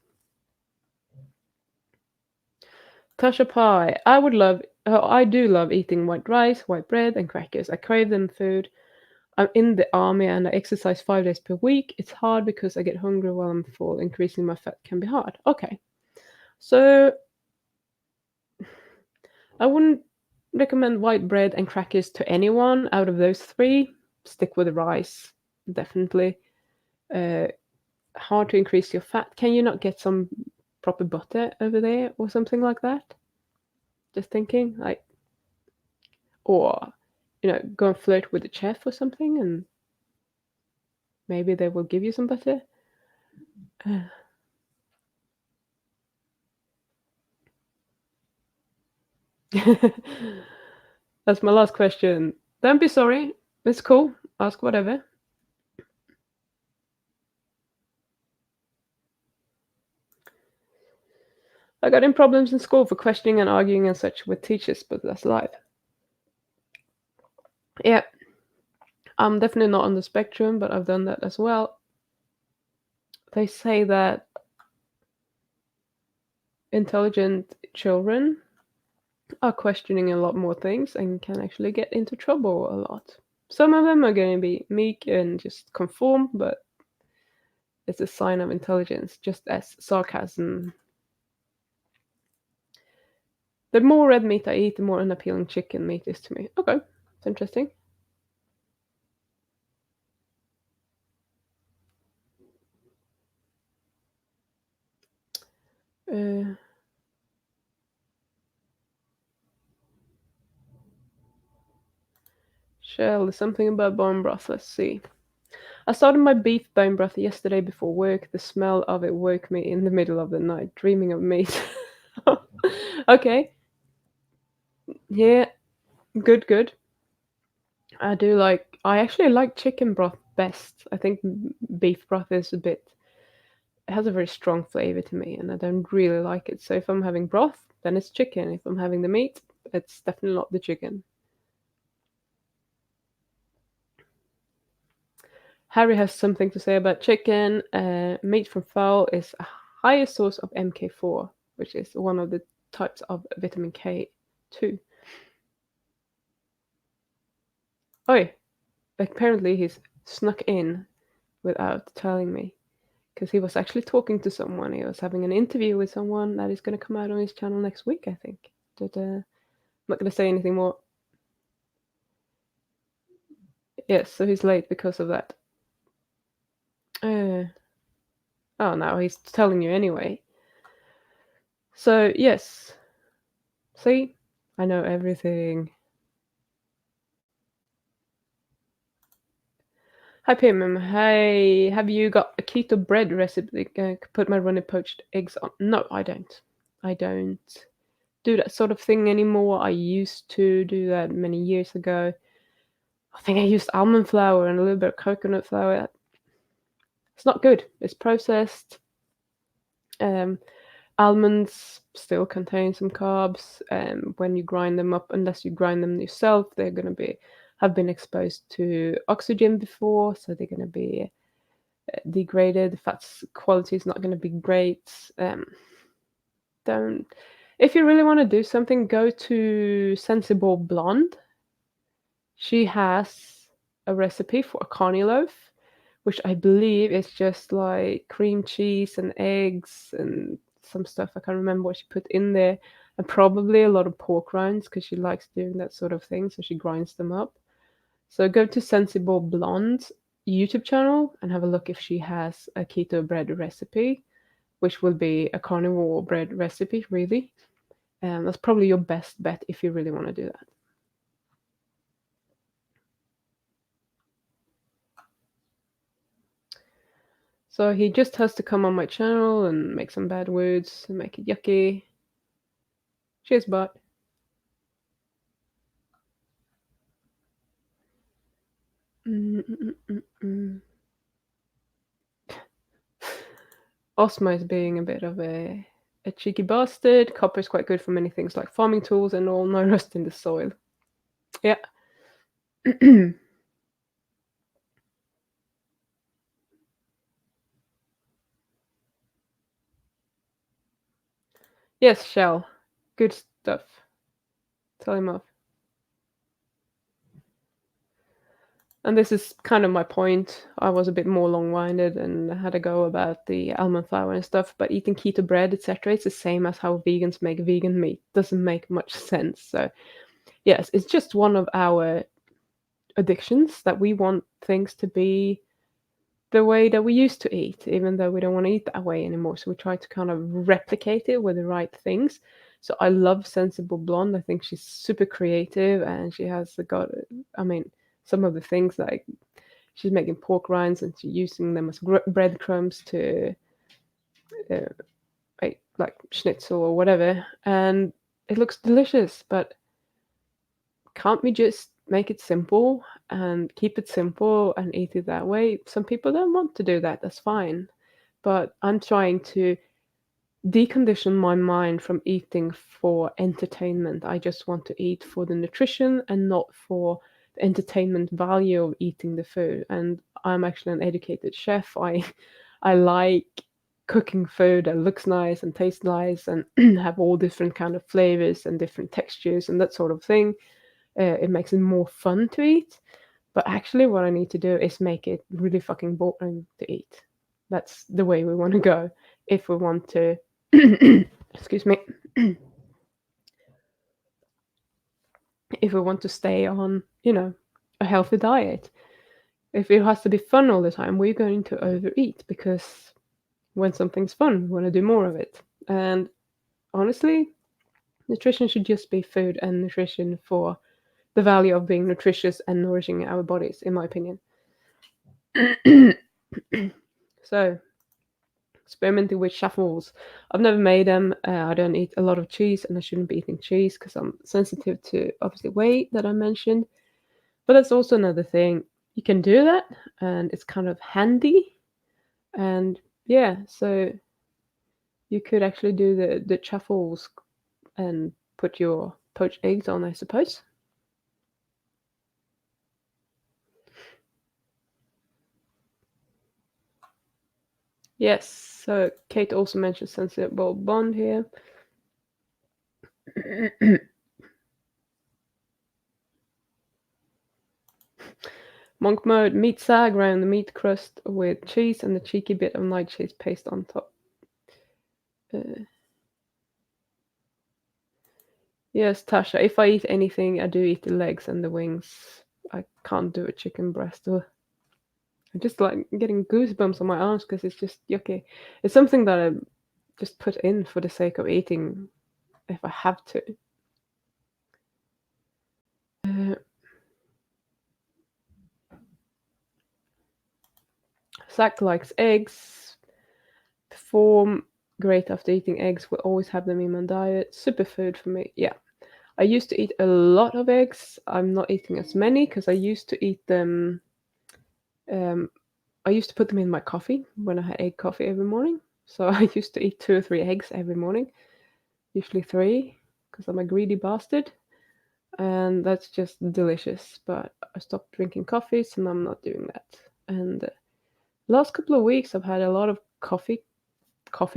Tasha Pie, I do love eating white rice, white bread, and crackers. I crave them food. I'm in the army and I exercise 5 days per week. It's hard because I get hungry while I'm full. Increasing my fat can be hard. Okay. So I wouldn't recommend white bread and crackers to anyone out of those three. Stick with the rice, definitely. Uh, Hard to increase your fat. Can you not get some proper butter over there or something like that? Just thinking, like, or go and flirt with the chef or something, and maybe they will give you some butter. That's my last question. Don't be sorry. It's cool. Ask whatever. I got in problems in school for questioning and arguing and such with teachers, but that's life. Yeah, I'm definitely not on the spectrum, but I've done that as well. They say that intelligent children are questioning a lot more things and can actually get into trouble a lot. Some of them are going to be meek and just conform, but it's a sign of intelligence, just as sarcasm. The more red meat I eat, the more unappealing chicken meat is to me. Okay, it's interesting. Uh, Shell, there's something about bone broth. Let's see. I started my beef bone broth yesterday before work. The smell of it woke me in the middle of the night, dreaming of meat. Okay, yeah, good, good. I actually like chicken broth best. I think beef broth is a bit, it has a very strong flavor to me, and I don't really like it. So if I'm having broth, then it's chicken. If I'm having the meat, it's definitely not the chicken. Harry has something to say about chicken. Meat from fowl is a higher source of MK4, which is one of the types of vitamin K2. Oh, apparently he's snuck in without telling me because he was actually talking to someone. He was having an interview with someone that is going to come out on his channel next week, I think. But I'm not going to say anything more. Yes, so he's late because of that. Uh, oh, now he's telling you anyway. So, yes. See? I know everything. Hi Pim, hey, have you got a keto bread recipe? Put my runny poached eggs on. No, I don't. I don't do that sort of thing anymore. I used to do that many years ago. I think I used almond flour and a little bit of coconut flour. It's not good. It's processed. Um, Almonds still contain some carbs. When you grind them up, unless you grind them yourself, they're gonna be have been exposed to oxygen before, so they're gonna be degraded. The fats quality is not gonna be great. Don't. If you really want to do something, go to Sensible Blonde. She has a recipe for a carny loaf, which I believe is just like cream cheese and eggs and some stuff. I can't remember what she put in there, and probably a lot of pork rinds because she likes doing that sort of thing. So she grinds them up. So go to Sensible Blonde's YouTube channel and have a look if she has a keto bread recipe, which will be a carnivore bread recipe, really. That's probably your best bet if you really want to do that. So he just has to come on my channel and make some bad words and make it yucky. Cheers, bud. Osmo is being a bit of a cheeky bastard. Copper is quite good for many things like farming tools and all. No rust in the soil. Yeah. Yes, Shell. Good stuff. Tell him off. And this is kind of my point. I was a bit more long-winded and had a go about the almond flour and stuff, but eating keto bread, etc., it's the same as how vegans make vegan meat. Doesn't make much sense. So, yes, it's just one of our addictions that we want things to be the way that we used to eat, even though we don't want to eat that way anymore. So we try to kind of replicate it with the right things. So I love Sensible Blonde. I think she's super creative and she has got, I mean, some of the things like she's making pork rinds and she's using them as breadcrumbs to uh, make like schnitzel or whatever. And it looks delicious, but can't we just make it simple and keep it simple and eat it that way? Some people don't want to do that, that's fine. But I'm trying to decondition my mind from eating for entertainment. I just want to eat for the nutrition and not for the entertainment value of eating the food. And I'm actually an educated chef. I like cooking food that looks nice and tastes nice and have all different kind of flavors and different textures and that sort of thing. It makes it more fun to eat. But actually, what I need to do is make it really fucking boring to eat. That's the way we want to go if we want to, excuse me, if we want to stay on, a healthy diet. If it has to be fun all the time, we're going to overeat because when something's fun, we want to do more of it. And honestly, nutrition should just be food and nutrition for the value of being nutritious and nourishing our bodies, in my opinion. So, experimenting with shuffles. I've never made them. I don't eat a lot of cheese, and I shouldn't be eating cheese because I'm sensitive to obviously weight that I mentioned. But that's also another thing. You can do that, and it's kind of handy. And yeah, so you could actually do the truffles and put your poached eggs on, I suppose. Yes, so Kate also mentioned sensible bond here. Monk mode, meat sag around the meat crust with cheese and a cheeky bit of light cheese paste on top. Yes, Tasha, if I eat anything, I do eat the legs and the wings. I can't do a chicken breast. Ugh. I'm just like getting goosebumps on my arms because it's just yucky. It's something that I just put in for the sake of eating if I have to. Uh, Zach likes eggs. Perform great after eating eggs. Will always have them in my diet. Superfood for me. Yeah. I used to eat a lot of eggs. I'm not eating as many because I used to eat them. Um, I used to put them in my coffee when I had egg coffee every morning. So I used to eat 2 or 3 eggs every morning, usually 3, because I'm a greedy bastard. And that's just delicious. But I stopped drinking coffees and I'm not doing that. And last couple of weeks I've had a lot of coffee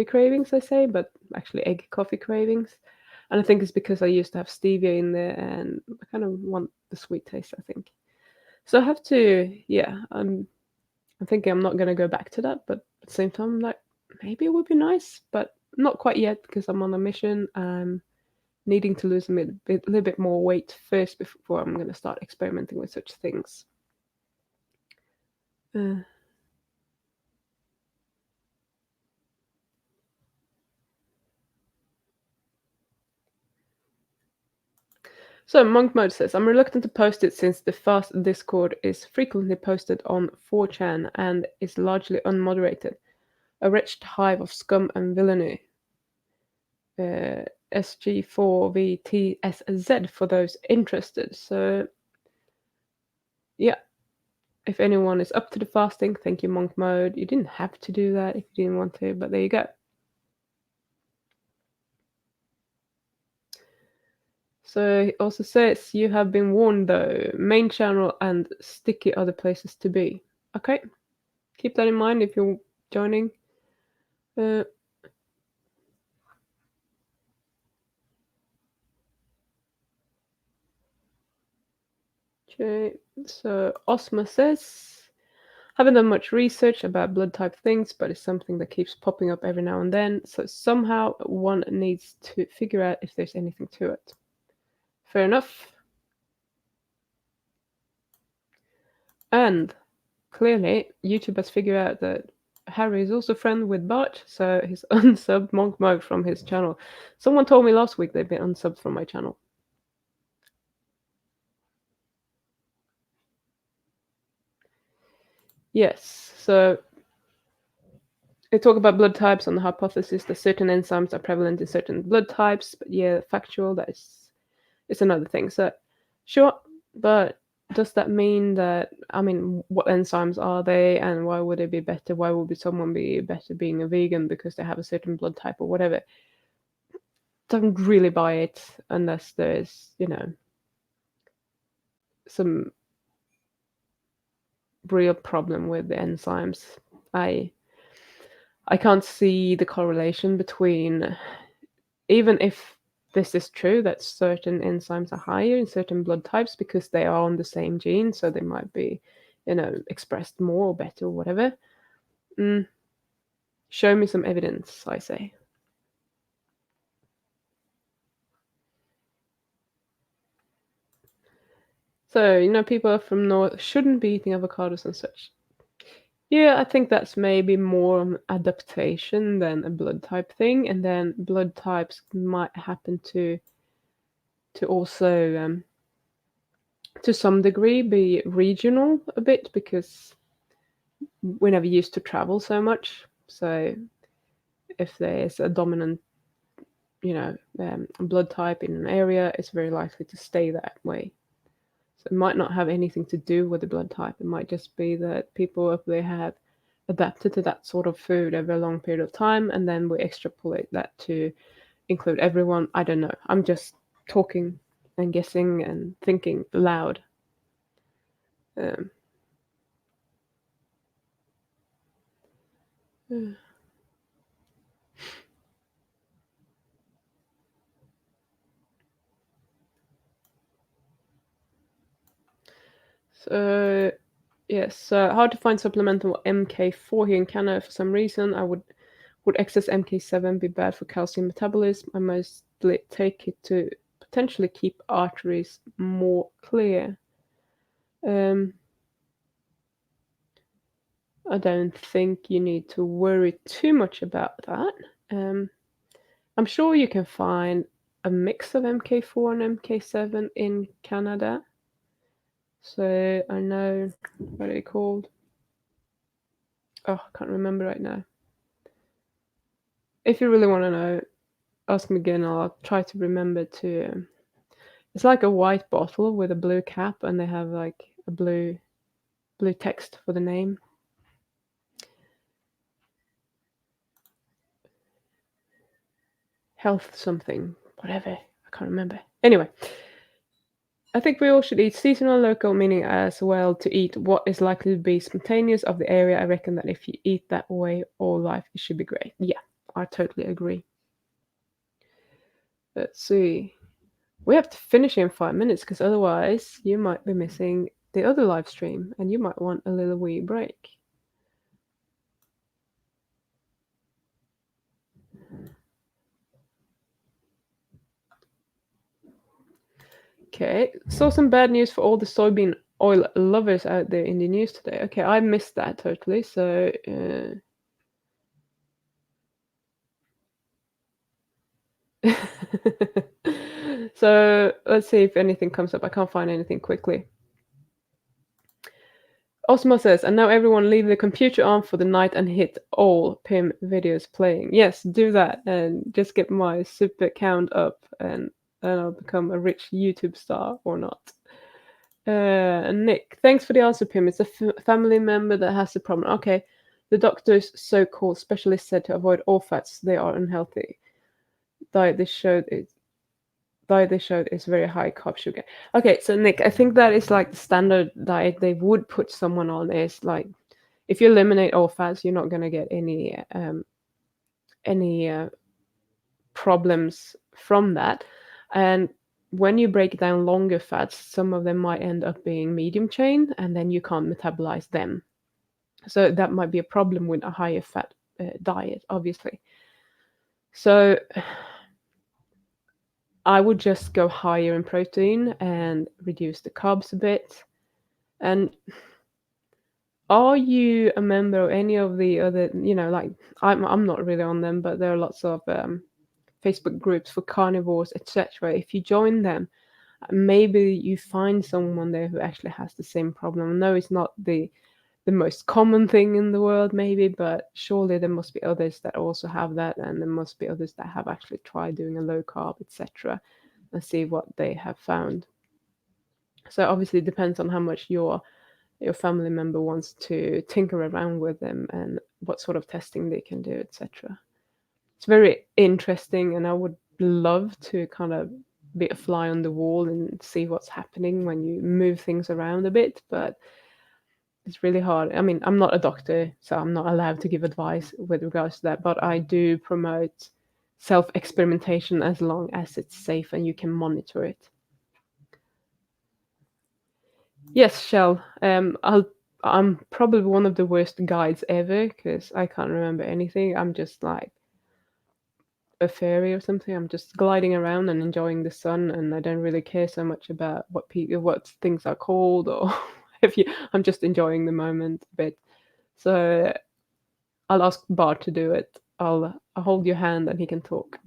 cravings, I say, but actually egg coffee cravings. And I think it's because I used to have stevia in there and I kind of want the sweet taste, I think. So I have to, yeah, I'm thinking I'm not gonna go back to that, but at the same time, like maybe it would be nice, but not quite yet because I'm on a mission. I'm needing to lose little bit more weight first before I'm going to start experimenting with such things. Uh, So Monk Mode says, I'm reluctant to post it since the fast Discord is frequently posted on 4chan and is largely unmoderated. A wretched hive of scum and villainy. SG4VTSZ for those interested. So, yeah, if anyone is up to the fasting, thank you, Monk Mode. You didn't have to do that if you didn't want to, but there you go. So he also says, you have been warned though, main channel and sticky other places to be. Okay, keep that in mind if you're joining. Uh, okay, so Osma says, haven't done much research about blood type things, but it's something that keeps popping up every now and then, so somehow one needs to figure out if there's anything to it. Fair enough. And clearly, YouTube has figured out that Harry is also friend with Bart, so he's unsubbed Monk Mode from his channel. Someone told me last week they've been unsubbed from my channel. Yes, so they talk about blood types on the hypothesis that certain enzymes are prevalent in certain blood types, but yeah, factual, that is another thing. So, sure, but does that mean that, I mean, what enzymes are they and why would they be better? Why would someone be better being a vegan because they have a certain blood type or whatever? Don't really buy it unless there's, some real problem with the enzymes. I I can't see the correlation between, even if this is true that certain enzymes are higher in certain blood types because they are on the same gene, so they might be, expressed more or better or whatever. Mm, show me some evidence, I say. So, people from North shouldn't be eating avocados and such. Yeah, I think that's maybe more an adaptation than a blood type thing, and then blood types might happen to also, to some degree, be regional a bit because we never used to travel so much. So if there's a dominant, blood type in an area, it's very likely to stay that way. So it might not have anything to do with the blood type. It might just be that people up there have adapted to that sort of food over a long period of time, and then we extrapolate that to include everyone. I don't know. I'm just talking and guessing and thinking loud. Um, so yes, how to find supplemental MK4 here in Canada? For some reason, would excess MK7 be bad for calcium metabolism? I mostly take it to potentially keep arteries more clear. Um, I don't think you need to worry too much about that. Um, I'm sure you can find a mix of MK4 and MK7 in Canada. So I know what are they called? Oh, I can't remember right now. If you really want to know, ask me again. I'll try to remember to. It's like a white bottle with a blue cap, and they have like a blue text for the name. Health something, whatever. I can't remember. Anyway, I think we all should eat seasonal, local, meaning as well to eat what is likely to be spontaneous of the area. I reckon that if you eat that way all life, it should be great. Yeah, I totally agree. Let's see. We have to finish in 5 minutes because otherwise you might be missing the other live stream and you might want a little wee break. Okay, saw some bad news for all the soybean oil lovers out there in the news today. Okay, I missed that totally. So, so let's see if anything comes up. I can't find anything quickly. Osmo says, and now everyone leave the computer on for the night and hit all PIM videos playing. Yes, do that and just get my super count up and I'll become a rich YouTube star or not. Nick, thanks for the answer, Pim. It's a family member that has the problem. Okay, the doctor's so-called specialist said to avoid all fats. They are unhealthy. Diet they showed is very high carb sugar. Okay, so Nick, I think that is like the standard diet they would put someone on is like if you eliminate all fats, you're not gonna get any problems from that. And when you break down longer fats, some of them might end up being medium chain, and then you can't metabolize them. So that might be a problem with a higher fat diet, obviously. So I would just go higher in protein and reduce the carbs a bit. And are you a member of any of the other, like I'm not really on them, but there are lots of Facebook groups for carnivores, etc. If you join them, maybe you find someone there who actually has the same problem. No, it's not the most common thing in the world, maybe, but surely there must be others that also have that, and there must be others that have actually tried doing a low carb, etc., and see what they have found. So obviously it depends on how much your family member wants to tinker around with them and what sort of testing they can do, etc. It's very interesting, and I would love to kind of be a fly on the wall and see what's happening when you move things around a bit, but it's really hard. I mean, I'm not a doctor, so I'm not allowed to give advice with regards to that, but I do promote self experimentation as long as it's safe and you can monitor it. Yes, Shell. I'm probably one of the worst guides ever because I can't remember anything. I'm just like a fairy or something. I'm just gliding around and enjoying the sun, and I don't really care so much about what things are called or if you. I'm just enjoying the moment a bit. So I'll ask Bart to do it. I'll hold your hand and he can talk.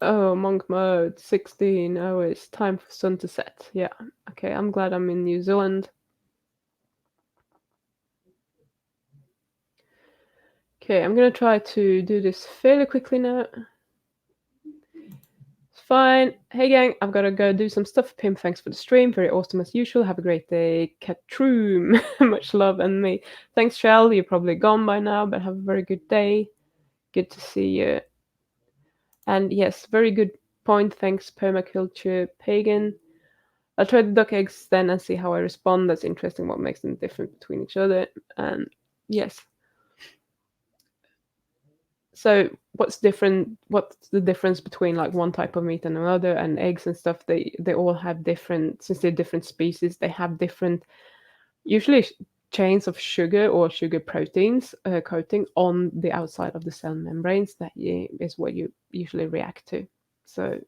Oh, monk mode, 16. Oh, it's time for sun to set. Yeah. Okay, I'm glad I'm in New Zealand. Okay, I'm gonna try to do this fairly quickly now. It's fine. Hey gang, I've gotta go do some stuff. Pim, thanks for the stream. Very awesome as usual. Have a great day. Catroom. Much love and me. Thanks, Shell. You're probably gone by now, but have a very good day. Good to see you. And yes, very good point. Thanks, Permaculture Pagan. I'll try the duck eggs then and see how I respond. That's interesting what makes them different between each other. And yes. So what's different? What's the difference between like one type of meat and another, and eggs and stuff? They all have different, since they're different species. They have different, usually chains of sugar or sugar proteins coating on the outside of the cell membranes. That is what you usually react to. So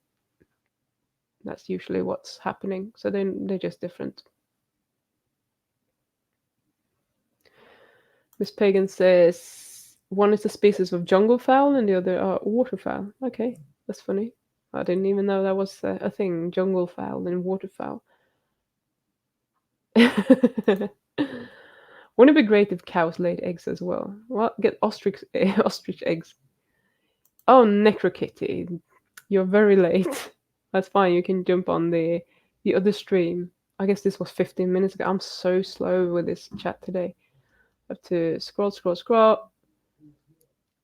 that's usually what's happening. So they're just different. Miss Pagan says one is a species of jungle fowl and the other are waterfowl. Okay, that's funny. I didn't even know that was a thing, jungle fowl and waterfowl. Wouldn't it be great if cows laid eggs as well? Well, get ostrich ostrich eggs. Oh, Necrokitty, you're very late. That's fine. You can jump on the other stream. I guess this was 15 minutes ago. I'm so slow with this chat today. I have to scroll, scroll, scroll.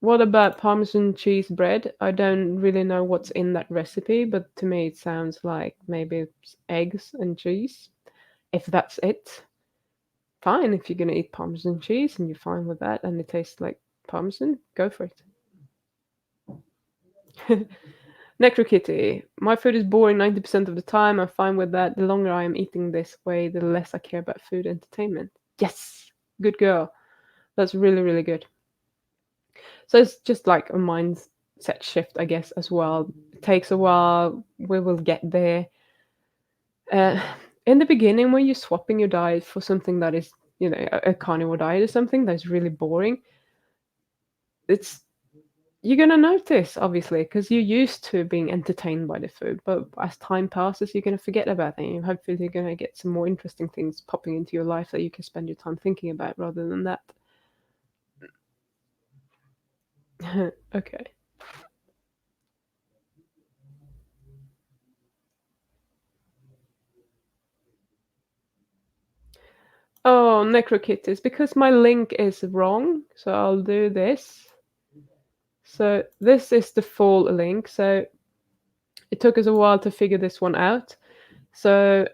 What about Parmesan cheese bread? I don't really know what's in that recipe, but to me it sounds like maybe it's eggs and cheese. If that's it, fine. If you're gonna eat Parmesan cheese and you're fine with that and it tastes like Parmesan, go for it. Necrokitty. My food is boring 90% of the time. I'm fine with that. The longer I am eating this way, the less I care about food entertainment. Yes! Good girl. That's really, really good. So it's just like a mind set shift, I guess, as well. It takes a while. We will get there. Uh, in the beginning, when you're swapping your diet for something that is, a carnivore diet or something that's really boring, it's you're gonna notice, obviously, because you're used to being entertained by the food. But as time passes, you're gonna forget about it. And hopefully, you're gonna get some more interesting things popping into your life that you can spend your time thinking about rather than that. Okay. Oh, necrokitties, because my link is wrong, so I'll do this. So this is the full link. So it took us a while to figure this one out. So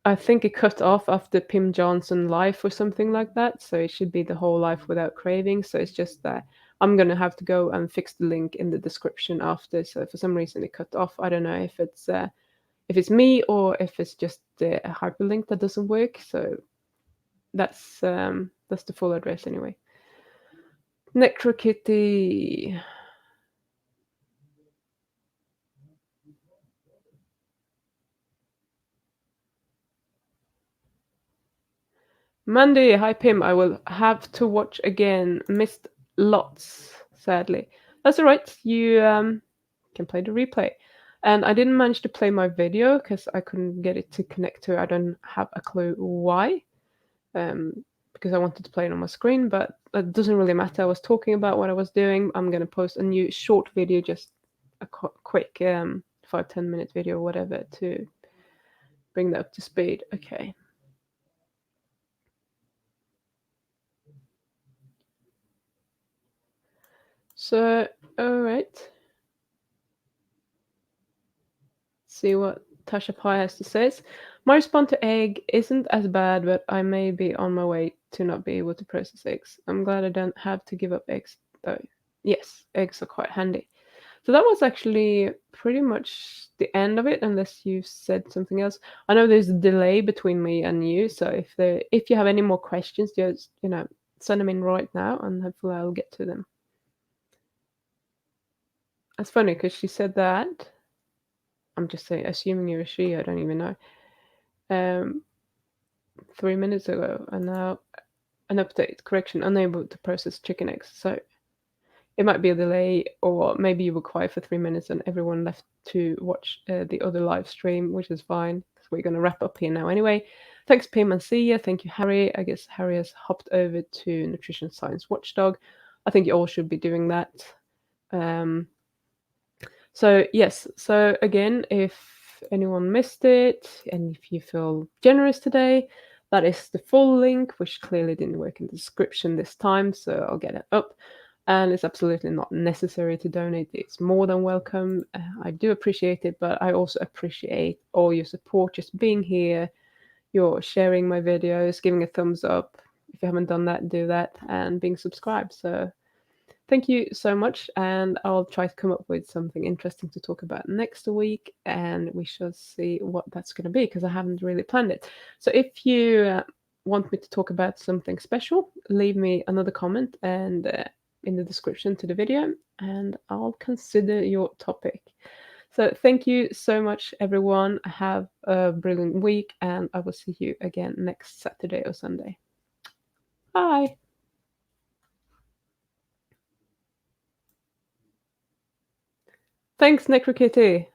I think it cut off after Pim Johnson Life or something like that. So it should be the whole Life Without Craving. So it's just that I'm gonna have to go and fix the link in the description after. So for some reason it cut off. I don't know if it's me or if it's just the hyperlink that doesn't work. So that's the full address anyway. Necrokitty. Monday, hi Pim. I will have to watch again. Missed lots, sadly. That's all right. You can play the replay. And I didn't manage to play my video because I couldn't get it to connect to. I don't have a clue why. Because I wanted to play it on my screen, but it doesn't really matter. I was talking about what I was doing. I'm gonna post a new short video, just a quick 5-10 minute video, or whatever, to bring that up to speed. Okay. So, all right. See what Tasha Pai has to say. My response to egg isn't as bad, but I may be on my way to not be able to process eggs. I'm glad I don't have to give up eggs, though. Yes, eggs are quite handy. So that was actually pretty much the end of it, unless you said something else. I know there's a delay between me and you, so if you have any more questions, just send them in right now, and hopefully I'll get to them. That's funny because she said that. I'm just saying, assuming you're a she. I don't even know. Um, 3 minutes ago, and now an update correction unable to process chicken eggs. So it might be a delay, or maybe you were quiet for 3 minutes and everyone left to watch the other live stream, which is fine because we're going to wrap up here now anyway. Thanks, Pim and Sia. Thank you, Harry. I guess Harry has hopped over to Nutrition Science Watchdog. I think you all should be doing that. Um, so, yes. So, again, if anyone missed it and if you feel generous today, that is the full link, which clearly didn't work in the description this time. So, I'll get it up. And it's absolutely not necessary to donate. It's more than welcome. I do appreciate it, but I also appreciate all your support, just being here, you're sharing my videos, giving a thumbs up. If you haven't done that, do that, and being subscribed. So thank you so much, and I'll try to come up with something interesting to talk about next week, and we shall see what that's going to be because I haven't really planned it. So if you want me to talk about something special, leave me another comment and in the description to the video, and I'll consider your topic. So thank you so much, everyone. Have a brilliant week, and I will see you again next Saturday or Sunday. Bye. Thanks, Necrokitty.